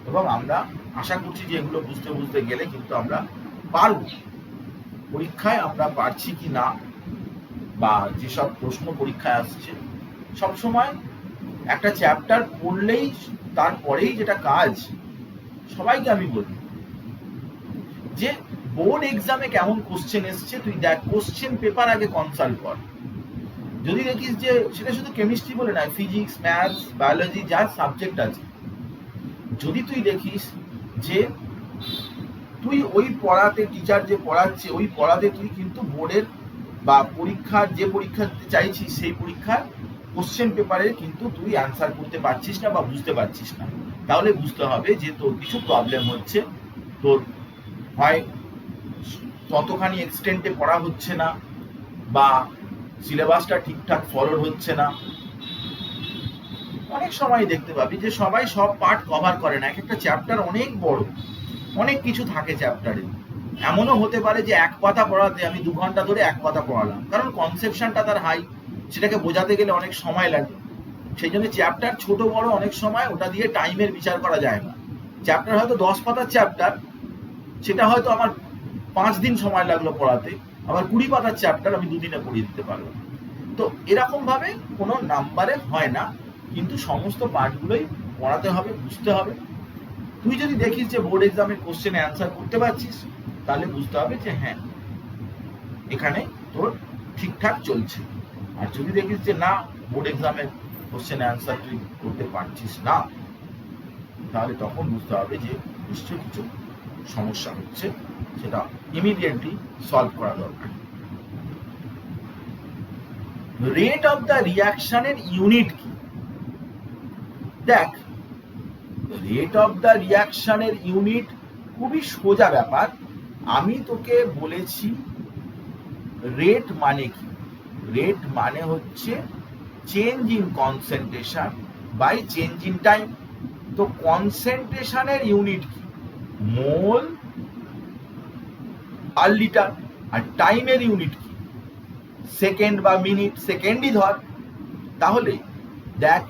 এবং আমরা আশা করছি যে এগুলো বুঝতে বুঝতে গেলে কিন্তু আমরা পারব। পরীক্ষায় আমরা পারছি কি না, বা যেসব প্রশ্ন পরীক্ষায় আসছে, সবসময় একটা চ্যাপ্টার পড়লেই তারপরেই যেটা কাজ, সবাইকে আমি বলি যে বোর্ড এক্সামে কেমন কোশ্চেন এসছে তুই দেখ, কোশ্চেন পেপার আগে কনসাল্ট কর। যদি দেখিস যে সেটা শুধু কেমিস্ট্রি বলে নয়, ফিজিক্স, ম্যাথস, বায়োলজি, যার সাবজেক্ট আছে, যদি তুই দেখিস যে তুই ওই পড়াতে, টিচার যে পড়াচ্ছে ওই পড়াতে তুই কিন্তু বোর্ডের বা পরীক্ষার যে পরীক্ষা দিতে চাইছিস সেই পরীক্ষার কোশ্চেন পেপারে কিন্তু তুই অ্যান্সার করতে পারছিস না বা বুঝতে পারছিস না, তাহলে বুঝতে হবে যে তোর কিছু প্রবলেম হচ্ছে। তোর হয় ততখানি এক্সটেন্টে পড়া হচ্ছে না, বা সিলেবাসটা ঠিকঠাক ফলো হচ্ছে না। অনেক সময় দেখতে পাবি যে সবাই সব পার্ট কভার করে না, এক একটা চ্যাপ্টার অনেক বড়, অনেক কিছু থাকে চ্যাপ্টারে। এমনও হতে পারে যে এক পাতা পড়াতে আমি 2 ঘন্টা ধরে এক পাতা পড়ালাম, কারণ কনসেপশনটা তার হাই, সেটাকে বোঝাতে গেলে অনেক সময় লাগে। সেই জন্য চ্যাপ্টার ছোট বড় অনেক সময় ওটা দিয়ে টাইমের বিচার করা যায় না। চ্যাপ্টার হয়তো 10 পাতার চ্যাপ্টার, সেটা হয়তো আমার 5 দিন সময় লাগলো পড়াতে, আবার 20 পাতার চ্যাপ্টার আমি 2 দিনে পড়িয়ে দিতে পারলাম। তো এরকম ভাবে কোনো নাম্বারে হয় না, কিন্তু সমস্ত পার্টগুলোই পড়াতে হবে, বুঝতে হবে। তুই যদি দেখিস যে বোর্ড এক্সামের কোশ্চেনে অ্যান্সার করতে পারছিস, তাহলে বুঝতে হবে যে হ্যাঁ এখানে তোর ঠিকঠাক চলছে। আর যদি দেখিস যে না, বোর্ড এক্সামের কোশ্চেনে অ্যান্সার তুই করতে পারছিস না, তাহলে তখন বুঝতে হবে যে নিশ্চয়ই কিছু সমস্যা হচ্ছে, সেটা ইমিডিয়েটলি সলভ করা দরকার। রেট অফ দ্য রিয়াকশনের ইউনিট কি? দেখ, রেট অফ দ্য রিয়াকশনের ইউনিট খুবই সোজা ব্যাপার। আমি তোকে বলেছি রেট মানে কি। রেট মানে হচ্ছে change in concentration by change in time. তো কনসেন্ট্রেশনের ইউনিট কি? মোল আর লিটার। আর টাইমের ইউনিট কি? সেকেন্ড বা মিনিট, সেকেন্ডই ধর। তাহলে দেখ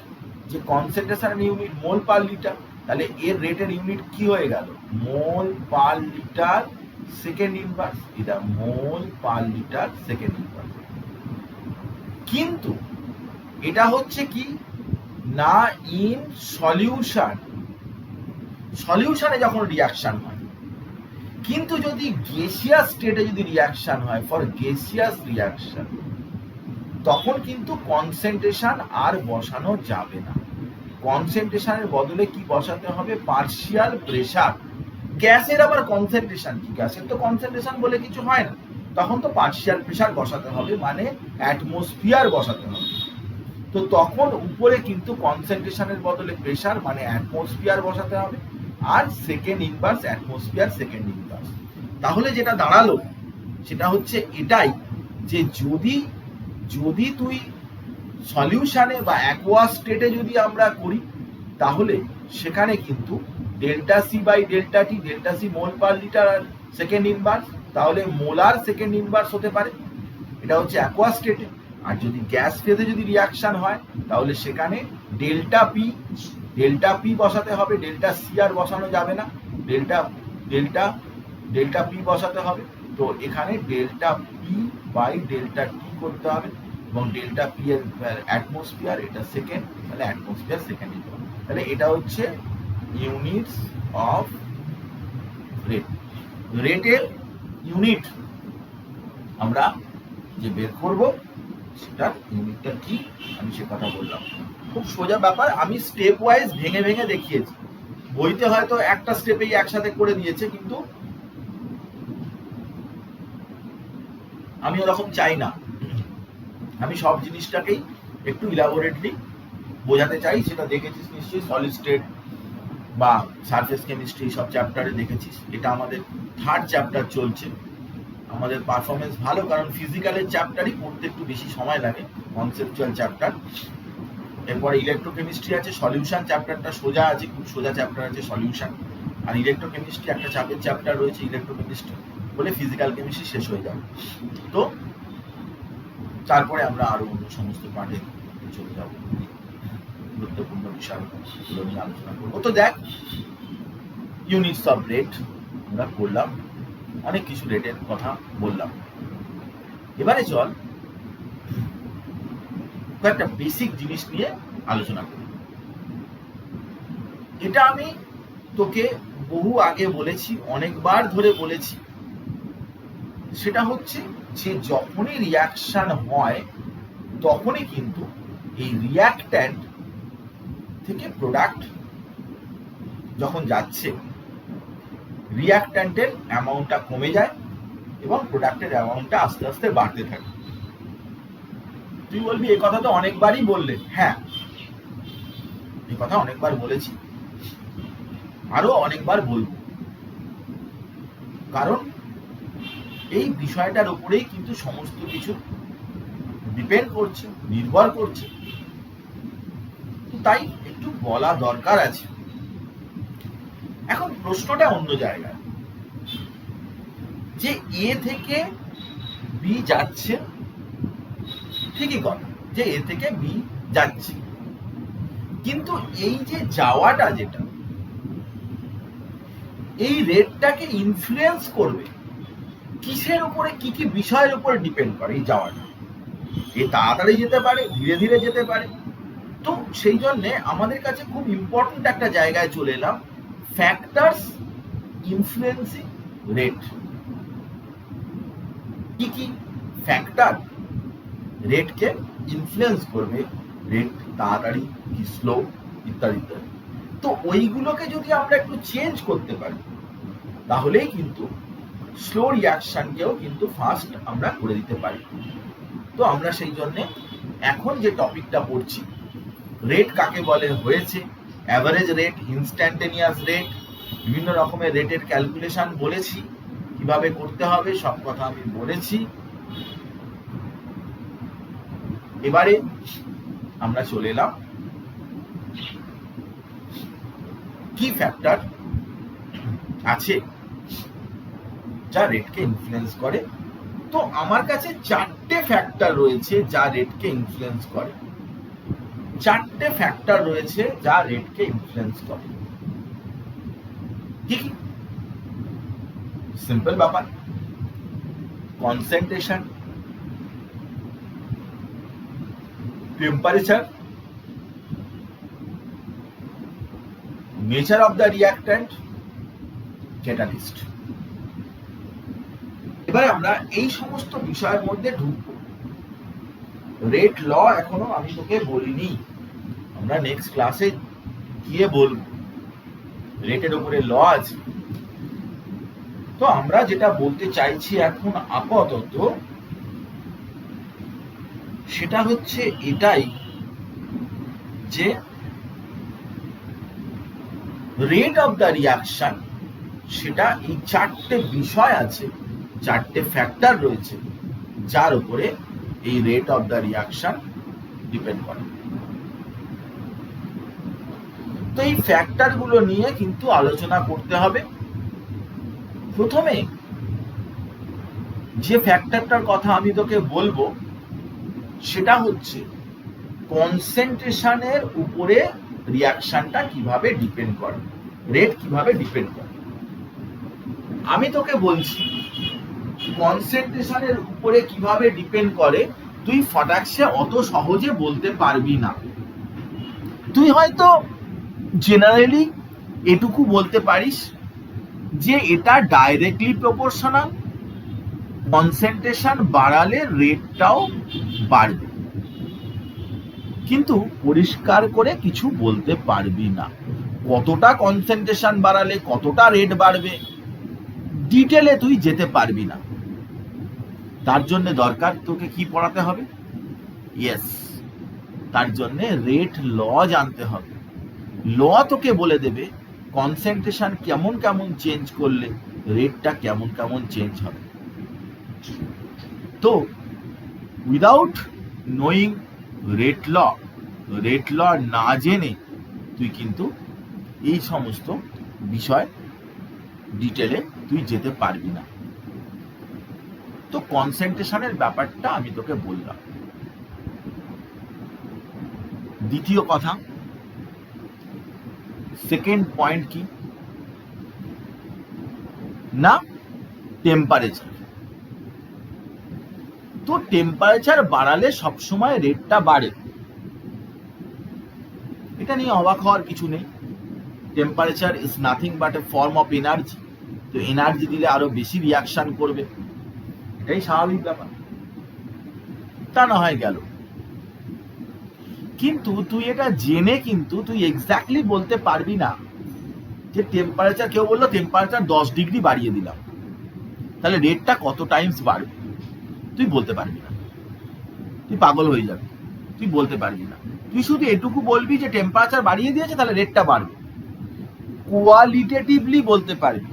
যে কনসেন্ট্রেশনের ইউনিট মোল পার লিটার, তাহলে এর রেটের ইউনিট কি হয়ে গেল? মোল পার লিটার সেকেন্ড ইনভার্স। এটা মোল পার লিটার সেকেন্ড ইনভার্স। কিন্তু এটা হচ্ছে কি না ইন সলিউশন, সলিউশনে যখন রিয়াকশন হয়। কিন্তু যদি গ্যাসিয়াস স্টেটে যদি রিয়াকশন হয়, ফর গ্যাসিয়াস রিয়াকশন, তখন কিন্তু কনসেন্ট্রেশন আর বসানো যাবে না। কনসেন্ট্রেশনের বদলে কি বসাতে হবে? Partial pressure. গ্যাসের আবার কনসেন্ট্রেশন কি? গ্যাসের তো কনসেন্ট্রেশন বলে কিছু হয় না, তখন তো পার্শিয়াল প্রেসার বসাতে হবে, মানে অ্যাটমসফিয়ার বসাতে হবে। তো তখন উপরে কিন্তু কনসেন্ট্রেশনের বদলে প্রেসার মানে অ্যাটমসফিয়ার বসাতে হবে, আর second inverse atmosphere second inverse. তাহলে যেটা দাঁড়ালো সেটা হচ্ছে এটাই, যে যদি তুই সলিউশনে বা অ্যাকোয়াস স্টেটে যদি আমরা করি, তাহলে সেখানে কিন্তু delta C by delta t, delta C mole per litre আর সেকেন্ড ইনভার্স, তাহলে মোলার সেকেন্ড ইনভার্স হতে পারে। এটা হচ্ছে অ্যাকোয়াস স্টেটে। আর যদি গ্যাস ফেজে যদি রিয়াকশন হয়, তাহলে সেখানে ডেল্টা পি বসাতে হবে, ডেল্টা সি আর বসানো যাবে না, ডেল্টা পি বসাতে হবে। তো এখানে ডেল্টা পি বাই ডেল্টা টি করতে হবে, এবং ডেল্টা পি এর অ্যাটমসফিয়ার, এটা সেকেন্ড, তাহলে অ্যাটমসফিয়ার সেকেন্ড। তাহলে এটা হচ্ছে ইউনিটস অফ রেট। রেটের ইউনিট আমরা যে বের করব, সেটার ইউনিটটা কি আমি সে কথা বললাম। খুব সোজা ব্যাপার, আমি স্টেপ ওয়াইজ ভেঙে ভেঙে দেখিয়েছি। বইতে হয়তো একটা স্টেপেই একসাথে করে দিয়েছে, কিন্তু আমি ওরকম চাই না। আমি সব জিনিসটাকেই একটু ইলাবোরেটলি বোঝাতে চাই। সেটা দেখেছিস নিশ্চয়ই, সলিড স্টেট বা সারফেস কেমিস্ট্রি সব চ্যাপ্টারে দেখেছিস। এটা আমাদের 3rd চ্যাপ্টার চলছে। আমাদের পারফরমেন্স ভালো, কারণ ফিজিক্যালের চ্যাপ্টারই পড়তে একটু বেশি সময় লাগে, কনসেপচুয়াল চ্যাপ্টার। এরপরে ইলেকট্রোকেমিস্ট্রি আছে, সলিউশন চ্যাপ্টারটা সোজা আছে, খুব সোজা চ্যাপ্টার আছে সলিউশন। আর ইলেকট্রোকেমিস্ট্রি একটা চাপের চ্যাপ্টার রয়েছে ইলেকট্রোকেমিস্ট্রি, বলে ফিজিক্যাল কেমিস্ট্রি শেষ হয়ে যাবে। তো তারপরে আমরা আরো অন্য সমস্ত পার্টে চলে যাব, গুরুত্বপূর্ণ বিষয়গুলো নিয়ে আলোচনা করবো। তো দেখ, ইউনিটস অফ রেট আমরা করলাম, অনেক কিছু রেটের কথা বললাম। এবারে চল কয়েকটা বেসিক জিনিস নিয়ে আলোচনা করি। এটা আমি তোকে বহু আগে বলেছি, অনেকবার ধরে বলেছি। সেটা হচ্ছে যে যখনই রিয়াকশন হয় তখনই কিন্তু এই রিয়াক্ট্যান্ট থেকে প্রোডাক্ট যখন যাচ্ছে, রিয়াক্ট্যান্টের অ্যামাউন্টটা কমে যায় এবং প্রোডাক্টের অ্যামাউন্টটা আস্তে আস্তে বাড়তে থাকে। তুই বলবি এই কথা তো অনেকবারই বললে। হ্যাঁ, এই কথা অনেকবার বলেছি, আরো অনেকবার বলবো, কারণ এই বিষয়টার উপরেই কিন্তু সমস্ত কিছু ডিপেন্ড করছে, নির্ভর করছে। তাই একটু বলা দরকার আছে। এখন প্রশ্নটা অন্য জায়গায়, যে এ থেকে বি যাচ্ছে, ঠিকই কথা, যে এ থেকে বি যাচ্ছে, কিন্তু এই যে যাওয়াটা, যেটা এই রেটটাকে ইনফ্লুয়েন্স করবে কিসের উপরে, কি কি বিষয়ের উপরে ডিপেন্ড করে এই যাওয়াটা? এ তাড়াতাড়ি যেতে পারে, ধীরে ধীরে যেতে পারে। তো সেই জন্য আমাদের কাছে খুব ইম্পর্টেন্ট একটা জায়গায় চলে এলাম, ফ্যাক্টরস ইনফ্লুয়েন্সিং রেট। কি কি ফ্যাক্টর রেটকে ইনফ্লুয়েন্স করবে, রেট তাড়াতাড়ি কি স্লো, ইত্যাদি ইত্যাদি। তো ওইগুলোকে যদি আমরা একটু চেঞ্জ করতে পারি, তাহলেই কিন্তু স্লো রিয়াকশনকেও কিন্তু ফাস্ট আমরা করে দিতে পারি। তো আমরা সেই জন্য এখন যে টপিকটা পড়ছি, রেট কাকে বলে হয়েছে, অ্যাভারেজ রেট, ইনস্ট্যান্টেনিয়াস রেট, বিভিন্ন রকমের রেটের ক্যালকুলেশন বলেছি, কিভাবে করতে হবে সব কথা আমি বলেছি। এবারে আমরা চলে এলাম কি ফ্যাক্টর আছে যা রেটকে ইনফ্লুয়েন্স করে। তো আমার কাছে চারটে ফ্যাক্টর রয়েছে যা রেটকে ইনফ্লুয়েন্স করে। চারটে ফ্যাক্টর রয়েছে যা রেটকে ইনফ্লুয়েন্স করে। কি কি? সিম্পল ব্যাপার, concentration, temperature, nature of the reactant, catalyst. এবারে আমরা এই সমস্ত বিষয়ের মধ্যে ঢুকবো। রেট ল এখনো আমি তোকে বলিনি, আমরা নেক্সট ক্লাসে গিয়ে বলবো। রেটের উপরে ল আছে। তো আমরা যেটা বলতে চাইছি এখন আপাতত, সেটা হচ্ছে এটাই যে রেট অফ দ্য রিয়াকশন, সেটা এই চারটে বিষয় আছে, চারটে ফ্যাক্টর রয়েছে যার উপরে এই rate of the reaction depend করে। তো এই ফ্যাক্টর গুলো নিয়ে কিন্তু আলোচনা করতে হবে। প্রথমে যে ফ্যাক্টরটার কথা আমি তোকে বলবো, সেটা হচ্ছে কনসেন্ট্রেশনের উপরে রিয়াকশনটা কিভাবে ডিপেন্ড করে, রেট কিভাবে ডিপেন্ড করে। আমি তোকে বলছি কনসেন্ট্রেশনের উপরে কিভাবে ডিপেন্ড করে, তুই ফটাকসে অত সহজে বলতে পারবি না। তুই হয়তো জেনারেলি এটুকু বলতে পারিস যে এটা ডাইরেক্টলি প্রপোর্শনাল, কনসেন্ট্রেশন বাড়ালে রেটটাও বাড়বে, কিন্তু পরিষ্কার করে কিছু বলতে পারবি না কতটা কনসেন্ট্রেশন বাড়ালে কতটা রেট বাড়বে, ডিটেলে তুই যেতে পারবি না। তার জন্য দরকার তোকে কি পড়াতে হবে? ইয়েস, তার জন্য রেট ল জানতে হবে। ল তোকে বলে দেবে কনসেন্ট্রেশন কেমন কেমন চেঞ্জ করলে রেটটা কেমন কেমন চেঞ্জ হবে। তো উইদাউট নোয়িং রেট ল না জেনে তুই কিন্তু এই সমস্ত বিষয় ডিটেলে তুই যেতে পারবি না। তো কনসেন্ট্রেশনের ব্যাপারটা আমি তোকে বললাম। দ্বিতীয় কথা, সেকেন্ড পয়েন্ট কি না, টেম্পারেচার। তো টেম্পারেচার বাড়ালে সবসময় রেটটা বাড়ে, এটা নিয়ে অবাক হওয়ার কিছু নেই। Temperature is nothing but A form of energy. তো এনার্জি দিলে আরো বেশি রিয়াকশন করবে, এটাই স্বাভাবিক ব্যাপার। তা না হয় গেল, কিন্তু তুই এটা জেনে কিন্তু তুই এক্স্যাক্টলি বলতে পারবি না যে টেম্পারেচার, কেউ বললো টেম্পারেচার 10 ডিগ্রি বাড়িয়ে দিলাম, তাহলে রেটটা কত টাইমস বাড়বে তুই বলতে পারবি না, তুই পাগল হয়ে যাবি, তুই বলতে পারবি না। তুই শুধু এটুকু বলবি যে টেম্পারেচার বাড়িয়ে দিয়েছে তাহলে রেটটা বাড়বে, কোয়ালিটেটিভলি বলতে পারবি,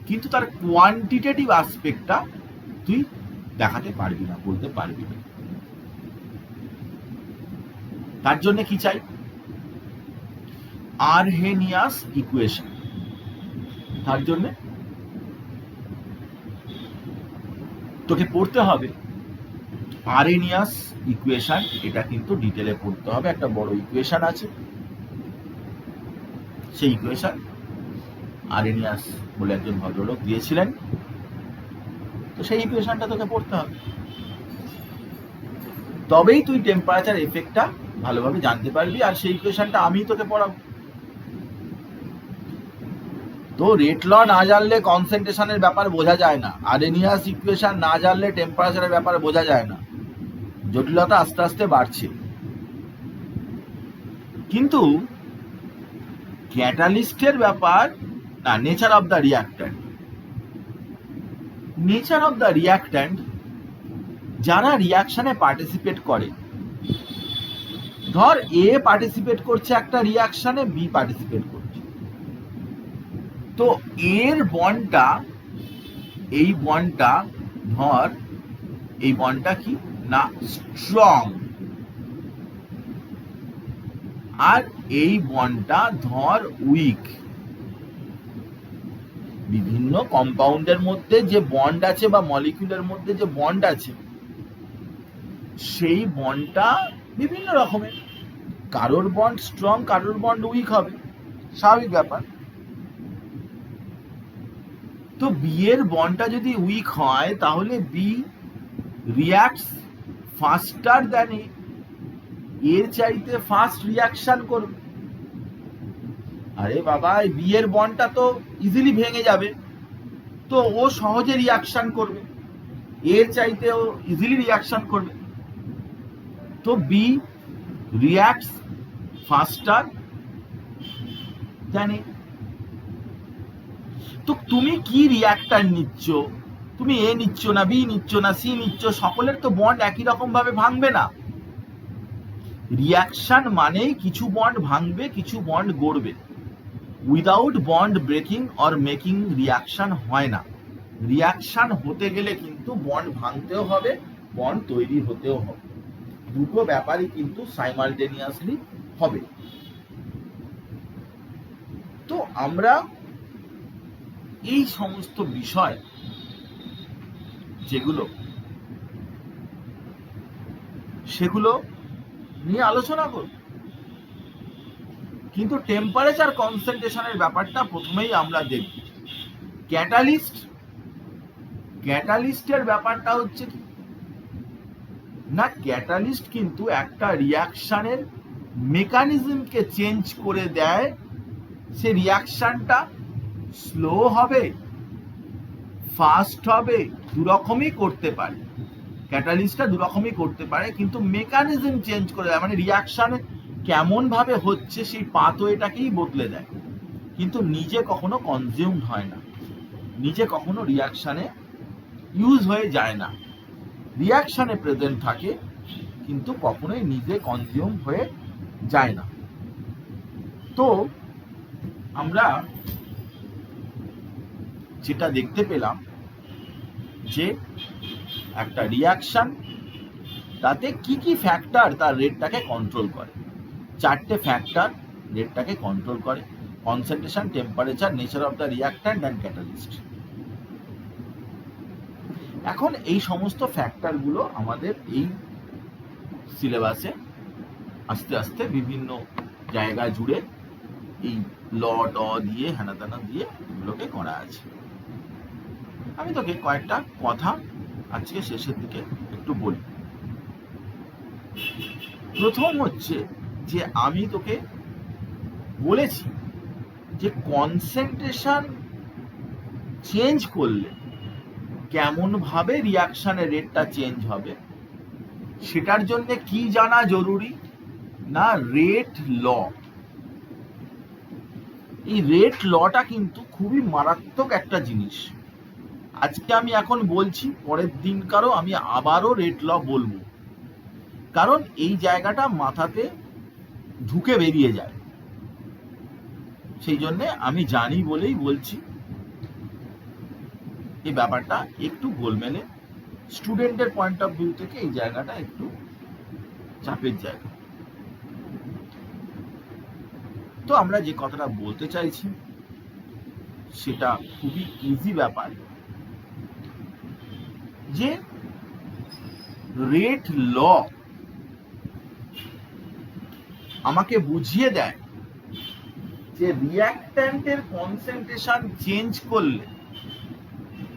কিন্তু তার কোয়ান্টিটেটিভ অ্যাসপেক্টটা তুই দেখাতে পারবি না, বলতে পারবি না। তার জন্য কি চাই? Arrhenius equation. তার জন্য তোকে পড়তে হবে আরহেনিয়াস ইকুয়েশন। এটা কিন্তু ডিটেলে পড়তে হবে, একটা বড় ইকুয়েশন আছে, সেই ইকুয়েশন আরহেনিয়াস বলে একজন ভদ্রলোক দিয়েছিলেন, তো সেই ইকুয়েশনটা তোকে পড়তে হবে, তবেই তুই টেম্পারেচার এফেক্টটা ভালোভাবে জানতে পারবি। আর সেই ইকুয়েশনটা আমি তোকে পড়াবো। তো রেট ল না জানলে কনসেন্ট্রেশনের ব্যাপার বোঝা যায় না, আরহেনিয়াস ইকুয়েশন না জানলে টেম্পারেচারের ব্যাপার বোঝা যায় না, জটিলতা আস্তে আস্তে বাড়ছে। কিন্তু ক্যাটালিস্টের ব্যাপার না, nature of the reactant. Nature of the reactant, যারা রিয়াকশনে পার্টিসিপেট করে, ধর এ পার্টিসিপেট করছে একটা রিয়াকশনে, বি পার্টিসিপেট করছে, তো এর বন্ডটা, এই বন্ডটা ধর, এই বন্ডটা কি না স্ট্রং, আর এই বন্ডটা ধর উইক। বিভিন্ন কম্পাউন্ডের মধ্যে যে বন্ড আছে বা মলিকিউলের মধ্যে যে বন্ড আছে, সেই বন্ডটা বিভিন্ন রকমের, কারোর বন্ড স্ট্রং, কারোর বন্ড উইক হবে, স্বাভাবিক ব্যাপার। তো বি এর বন্ডটা যদি উইক হয় তাহলে বি রিয়াক্টস ফাস্টার দ্যান এ, এর চাইতে ফাস্ট রিয়াকশন করবে। আরে বাবা, বি এর বন্ডটা তো ইজিলি ভেঙে যাবে, তো ও সহজে রিয়াকশন করবে, এর চাইতে ও ইজিলি রিয়াকশন করবে, তো বি রিয়াক্টস ফাস্টার দ্যান এ। তো তুমি কি রিয়াক্টর নিচ্ছ? তুমি এ নিচ্ছ না, বি নিচ্ছ না, সি নিচ্ছ, সকলের তো বন্ড একই রকম ভাবে ভাঙবে না। রিয়াকশন মানেই কিছু বন্ড ভাঙবে, কিছু বন্ড গড়বে। Without bond breaking or making reaction হয় না। রিয়াকশন হতে গেলে কিন্তু বন্ড ভাঙতেও হবে, বন্ড তৈরি হতেও হবে, দুটো ব্যাপারই কিন্তু সাইমালটেনিয়াসলি হবে। তো আমরা এই সমস্ত বিষয় যেগুলো, সেগুলো নিয়ে আলোচনা করব, কিন্তু টেম্পারেচার কনসেন্ট্রেশনের ব্যাপারটা প্রথমেই আমরা দেখব। ক্যাটালিস্টের ব্যাপারটা হচ্ছে কি না, ক্যাটালিস্ট কিন্তু একটা রিয়াকশনের মেকানিজমকে চেঞ্জ করে দেয়। সে রিয়াকশনটা স্লো হবে, ফাস্ট হবে, দুরকমই করতে পারে। ক্যাটালিস্টটা দুরকমই করতে পারে, কিন্তু মেকানিজম চেঞ্জ করে দেয়, মানে রিয়াকশন কেমন ভাবে হচ্ছে সেই পাথওয়েটাকেই বদলে দেয়, কিন্তু নিজে কখনো কনজিউমড হয় না, নিজে কখনো রিয়াকশনে ইউজ হয়ে যায় না। রিয়াকশনে প্রেজেন্ট থাকে কিন্তু কখনোই নিজে কনজিউম হয়ে যায় না। তো আমরা যেটা দেখতে পেলাম যে একটা রিয়াকশন, তাতে কি কি ফ্যাক্টর তার রেটটাকে কন্ট্রোল করে। 4টে ফ্যাক্টর রেটটাকে কন্ট্রোল করে: concentration, temperature, nature of the reactant and catalyst. এখন এই সমস্ত ফ্যাক্টরগুলো আমাদের এই সিলেবাসে আস্তে আস্তে বিভিন্ন জায়গা জুড়ে এই ল ট দিয়ে হেনা তেনা দিয়ে এগুলোকে করা আছে। আমি তোকে কয়েকটা কথা আজকে শেষের দিকে একটু বলি। প্রথম হচ্ছে যে আমি তোকে বলেছি যে কনসেন্ট্রেশন চেঞ্জ করলে কেমন ভাবে রিয়াকশনের রেটটা চেঞ্জ হবে, সেটার জন্য কি জানা জরুরি না, রেট ল। এই রেট লটা কিন্তু খুবই মারাত্মক একটা জিনিস। আজকে আমি এখন বলছি, পরের দিনকারও আমি আবারও রেট ল বলবো, কারণ এই জায়গাটা মাথাতে ঢুকে বেরিয়ে যায়। সেই জন্যে আমি জানি বলেই বলছি, এই ব্যাপারটা একটু গোলমেলে, স্টুডেন্টের পয়েন্ট অফ ভিউ থেকে এই জায়গাটা একটু চাপের জায়গা। তো আমরা যে কথাটা বলতে চাইছি সেটা খুবই ইজি ব্যাপার, যে রেট ল আমাকে বুঝিয়ে দেয় যে রিঅ্যাক্ট্যান্টের কনসেন্ট্রেশন চেঞ্জ করলে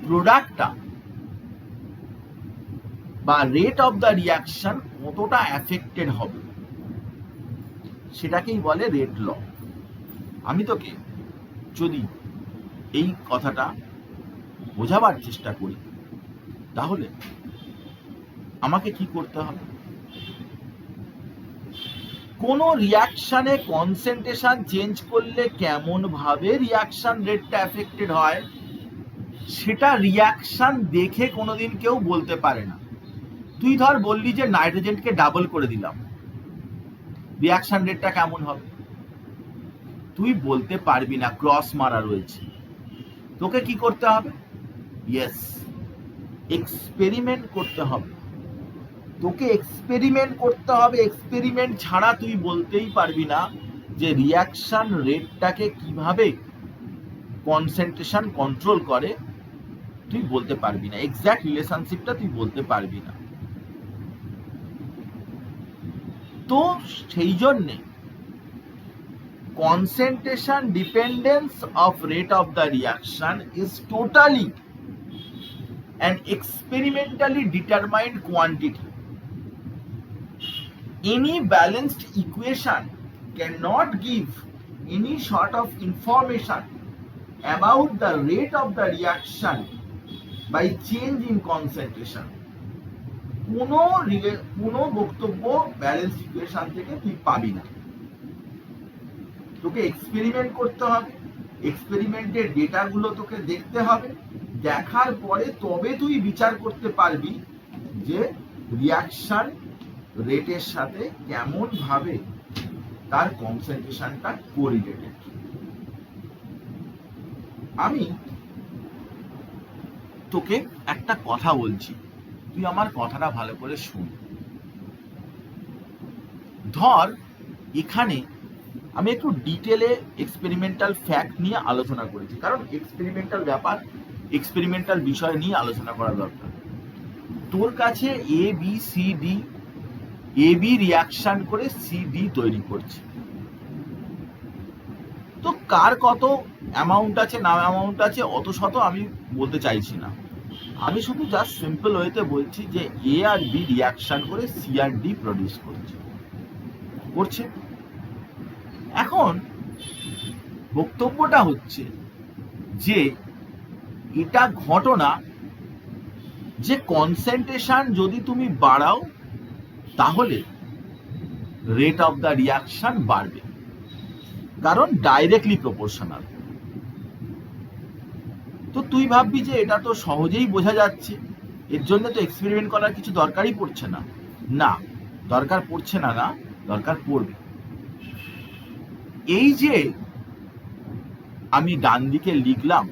প্রোডাক্টটা বা রেট অফ দ্য রিঅ্যাকশন কতটা এফেক্টেড হবে, সেটাকেই বলে রেট ল। আমি তোকে যদি এই কথাটা বোঝাবার চেষ্টা করি, তাহলে আমাকে কি করতে হবে, কোন রিঅ্যাকশনে কনসেন্ট্রেশন চেঞ্জ করলে কেমন ভাবে রিঅ্যাকশন রেটটা এফেক্টেড হয়, সেটা রিঅ্যাকশন দেখে কোনোদিন কেউ বলতে পারে না। তুই ধর বললি যে নাইট্রোজেনকে ডাবল করে দিলাম, রিঅ্যাকশন রেটটা কেমন হবে, তুই বলতে পারবি না, ক্রস মারা রয়েছে। তোকে কি করতে হবে, ইয়েস, এক্সপেরিমেন্ট করতে হবে। তোকে এক্সপেরিমেন্ট করতে হবে। এক্সপেরিমেন্ট ছাড়া তুই বলতেই পারবি না যে রিঅ্যাকশন রেটটাকে কিভাবে কনসেন্ট্রেশন কন্ট্রোল করে, তুই বলতে পারবি না, এক্সাক্ট রিলেশনশিপটা তুই বলতে পারবি না। তো সেই জন্যে concentration dependence of rate of the reaction is totally an experimentally determined quantity. Any balanced equation cannot give any sort of information about the rate of the reaction by change in concentration. কোনো বক্তব্য ব্যালেন্স ইকুয়েশন থেকে তুই পাবি না। তোকে এক্সপেরিমেন্ট করতে হবে, এক্সপেরিমেন্টের ডেটাগুলো তোকে দেখতে হবে, দেখার পরে তবে তুই বিচার করতে পারবি যে রিঅ্যাকশন রেটের সাথে কেমন ভাবে তার কনসেন্ট্রেশনটা কোরিলেটেড। আমি তোকে একটা কথা বলছি, তুই আমার কথাটা ভালো করে শুন। ধর এখানে আমি একটু ডিটেলে এক্সপেরিমেন্টাল ফ্যাক্ট নিয়ে আলোচনা করেছি, কারণ এক্সপেরিমেন্টাল ব্যাপার, এক্সপেরিমেন্টাল বিষয় নিয়ে আলোচনা করা দরকার। তোর কাছে A B C D, A B reaction করে সি ডি তৈরি করছে, তো কার কত অ্যামাউন্ট আছে না অ্যামাউন্ট আছে অত শত আমি বলতে চাইছি না। আমি শুধু জাস্ট সিম্পল ওয়েতে বলছি যে এ আর বি রিয়াকশন করে সি আর ডি প্রডিউস করছে। এখন বক্তব্যটা হচ্ছে যে এটা ঘটনা যে কনসেন্ট্রেশন যদি তুমি বাড়াও তাহলে রেট অফ দ্য রিয়াকশন বাড়বে, কারণ ডাইরেক্টলি প্রপোর্শনাল। তো তুই ভাববি যে এটা তো সহজেই বোঝা যাচ্ছে, এর জন্য তো এক্সপেরিমেন্ট করার কিছু দরকারই পড়ছে না। না, দরকার পড়ছে না, না দরকার পড়বে। এই যে আমি ডান দিকে লিখলাম,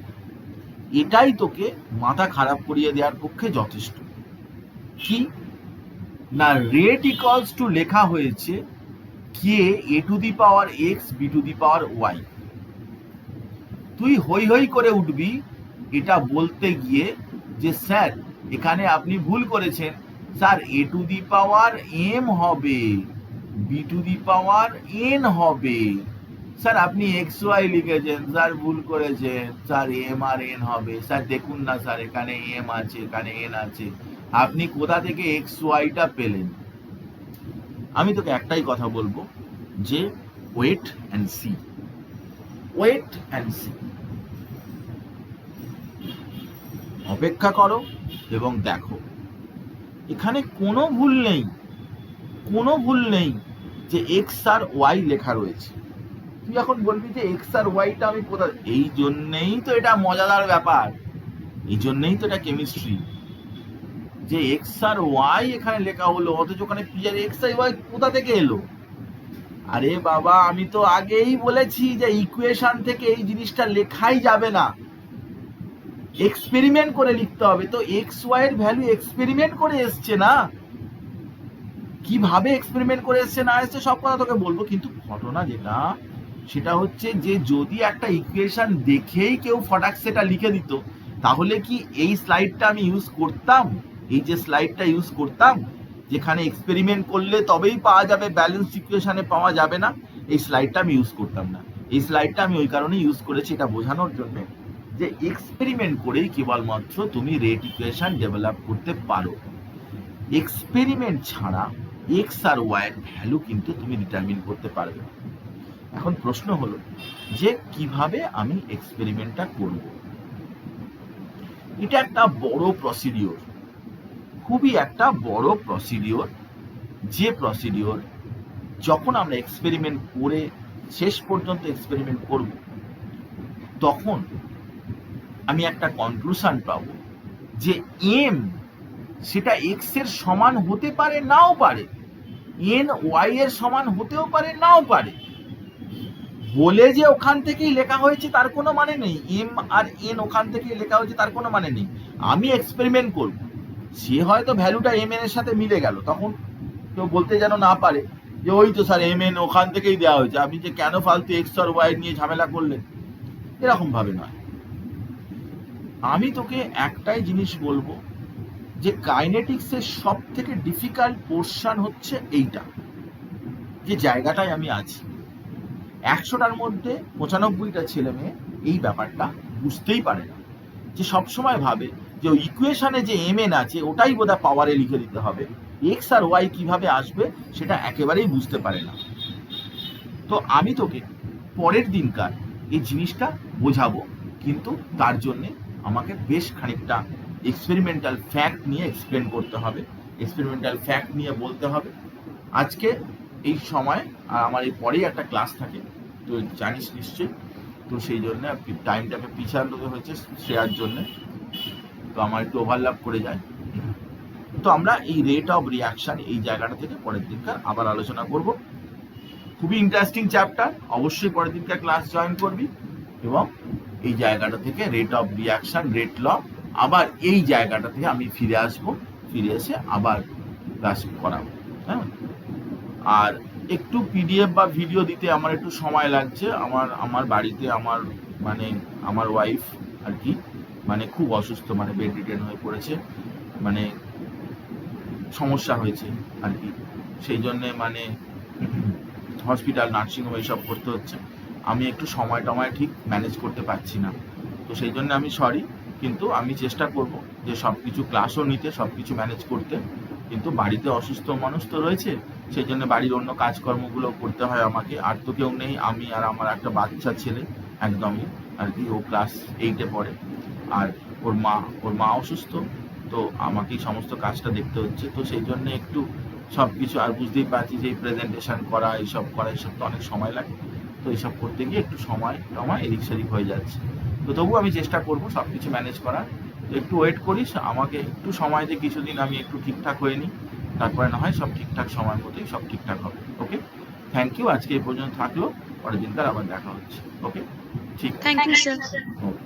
এটাই তোকে মাথা খারাপ করিয়ে দেওয়ার পক্ষে যথেষ্ট। কি না, রেট ইকুয়ালস টু লেখা হয়েছে K A to the power X B to the power Y. তুই হই হই করে উঠবি এটা বলতে গিয়ে যে স্যার এখানে আপনি ভুল করেছেন, sir A to the power M হবে, B to the power N হবে। স্যার আপনি এক্স ওয়াই লিখেছেন, স্যার ভুল করেছেন, স্যার এম আর এন হবে। স্যার দেখুন না স্যার, এখানে এম আছে, এখানে এন আছে, আপনি কোথা থেকে এক্স ওয়াইটা পেলেন? আমি তোকে একটাই কথা বলবো যে wait and see, wait and see, অপেক্ষা করো এবং দেখো। এখানে কোনো ভুল নেই, কোনো ভুল নেই যে এক্স আর ওয়াই লেখা রয়েছে। তুই এখন বলবি যে এক্স আর ওয়াইটা আমি কোথায়, এই জন্যেই তো এটা মজাদার ব্যাপার, এই জন্যেই তো এটা কেমিস্ট্রি, যে এক্স আর ওয়াই এখানে লেখা হলো, অথচ ওখানে পি আর এক্স আর ওয়াই কোথা থেকে এলো? আরে বাবা, আমি তো আগেই বলেছি যে ইকুয়েশন থেকে এই জিনিসটা লেখাই যাবে না, এক্সপেরিমেন্ট করে লিখতে হবে। তো এক্স ওয়াই এর ভ্যালু এক্সপেরিমেন্ট করে এসছে না, কিভাবে এক্সপেরিমেন্ট করে এসছে না এসছে সব কথা তোকে বলবো। কিন্তু ঘটনা যেটা, সেটা হচ্ছে যে যদি একটা ইকুয়েশন দেখেই কেউ ফটাক সেটা লিখে দিত, তাহলে কি এই স্লাইডটা আমি ইউজ করতাম? এই যে স্লাইডটা ইউজ করতাম, যেখানে এক্সপেরিমেন্ট করলে তবেই পাওয়া যাবে, ব্যালেন্স ইকুয়েশনে পাওয়া যাবে না, এই স্লাইডটা আমি ইউজ করতাম না। এই স্লাইডটা আমি ওই কারণে ইউজ করেছি, এটা বোঝানোর জন্য যে এক্সপেরিমেন্ট করেই কেবলমাত্র তুমি রেট ইকুয়েশন ডেভেলপ করতে পারো। এক্সপেরিমেন্ট ছাড়া এক্স আর ওয়াই এর ভ্যালু কিন্তু তুমি ডিটারমিন করতে পারবে না। এখন প্রশ্ন হলো যে কিভাবে আমি এক্সপেরিমেন্টটা করব। এটা একটা বড় প্রসিডিওর, খুবই একটা বড় প্রসিডিওর, যে প্রসিডিওর যখন আমরা এক্সপেরিমেন্ট করে শেষ পর্যন্ত এক্সপেরিমেন্ট করব, তখন আমি একটা কনক্লুশন পাবো যে এম সেটা এক্স এর সমান হতে পারে নাও পারে, এন ওয়াই এর সমান হতেও পারে নাও পারে। বলে যে ওখান থেকেই লেখা হয়েছে তার কোনো মানে নেই, এম আর এন ওখান থেকেই লেখা হয়েছে তার কোনো মানে নেই। আমি এক্সপেরিমেন্ট করব, সে হয়তো ভ্যালুটা এম এন এর সাথে মিলে গেল, তখন কেউ বলতে যেন না পারে যে ওই তো স্যার এম এন ওখান থেকেই দেওয়া হয়েছে, আপনি যে কেন ফালতু এক্স আর ওয়াই নিয়ে ঝামেলা করলেন, এরকম ভাবে নয়। আমি তোকে একটাই জিনিস বলবো যে কাইনেটিক্সের সব থেকে ডিফিকাল্ট পোর্শন হচ্ছে এইটা, যে জায়গাটায় আমি আছি। 100টার মধ্যে 95টা ছেলে মেয়ে এই ব্যাপারটা বুঝতেই পারে না, যে সবসময় ভাবে যে ওই ইকুয়েশনে যে এম এন আছে ওটাই বোধহয় পাওয়ারে লিখে দিতে হবে, এক্স আর ওয়াই কিভাবে আসবে সেটা একেবারেই বুঝতে পারে না। তো আমি তোকে পরের দিনকার এই জিনিসটা বোঝাবো, কিন্তু তার জন্যে আমাকে বেশ খানিকটা এক্সপেরিমেন্টাল ফ্যাক্ট নিয়ে এক্সপ্লেন করতে হবে, এক্সপেরিমেন্টাল ফ্যাক্ট নিয়ে বলতে হবে। আজকে এই সময় আর আমার এই পরেই একটা ক্লাস থাকে, তো জানিস নিশ্চয়ই, তো সেই জন্য টাইমটাকে পিছানো হয়েছে শেয়ার জন্য, তো আমার একটু ওভারল্যাপ করে যায়। তো আমরা এই রেট অফ রিয়াকশন এই জায়গাটা থেকে পরের দিনকার আবার আলোচনা করব। খুবই ইন্টারেস্টিং চ্যাপ্টার, অবশ্যই পরের দিনকার ক্লাস জয়েন করবি, এবং এই জায়গাটা থেকে রেট অফ রিয়াকশন, রেট ল, আবার এই জায়গাটা থেকে আমি ফিরে আসবো, ফিরে এসে আবার ক্লাস করাবো। হ্যাঁ, আর একটু পিডিএফ বা ভিডিও দিতে আমার একটু সময় লাগছে। আমার বাড়িতে আমার ওয়াইফ আর কি খুব অসুস্থ, বেড রিটেন হয়ে পড়েছে, সমস্যা হয়েছে আর কি, সেই জন্যে হসপিটাল, নার্সিংহোম এইসব করতে হচ্ছে। আমি একটু সময় টময় ঠিক ম্যানেজ করতে পারছি না, তো সেই জন্য আমি সরি, কিন্তু আমি চেষ্টা করব যে সব কিছু ক্লাসও নিতে, সব কিছু ম্যানেজ করতে। কিন্তু বাড়িতে অসুস্থ মানুষ তো রয়েছে, সেই জন্য বাড়ির অন্য কাজকর্মগুলো করতে হয় আমাকে। আর তো কেউ নেই, আমি আর আমার একটা বাচ্চা ছেলে একদমই আর কি, ও ক্লাস 8-এ পড়ে, আর ওর মা অসুস্থ, তো আমাকেই সমস্ত কাজটা দেখতে হচ্ছে। তো সেই জন্য একটু সব কিছু, আর বুঝতেই পারছি যে প্রেজেন্টেশন করা, এইসব তো অনেক সময় লাগে, তো এইসব করতে গিয়ে একটু সময় এদিক সেদিক হয়ে যাচ্ছে। তো তবু আমি চেষ্টা করব সব কিছু ম্যানেজ করার। একটু ওয়েট করিস, আমাকে একটু সময় দিয়ে কিছুদিন আমি একটু ঠিকঠাক হয়ে নিই, তারপরে না হয় সব ঠিকঠাক সময় মতোই সব ঠিকঠাক হবে। ওকে, থ্যাংক ইউ, আজকে এই পর্যন্ত থাকলো, পরের দিনকার আবার দেখা হচ্ছে। ওকে, ঠিক, থ্যাংক ইউ স্যার। ওকে।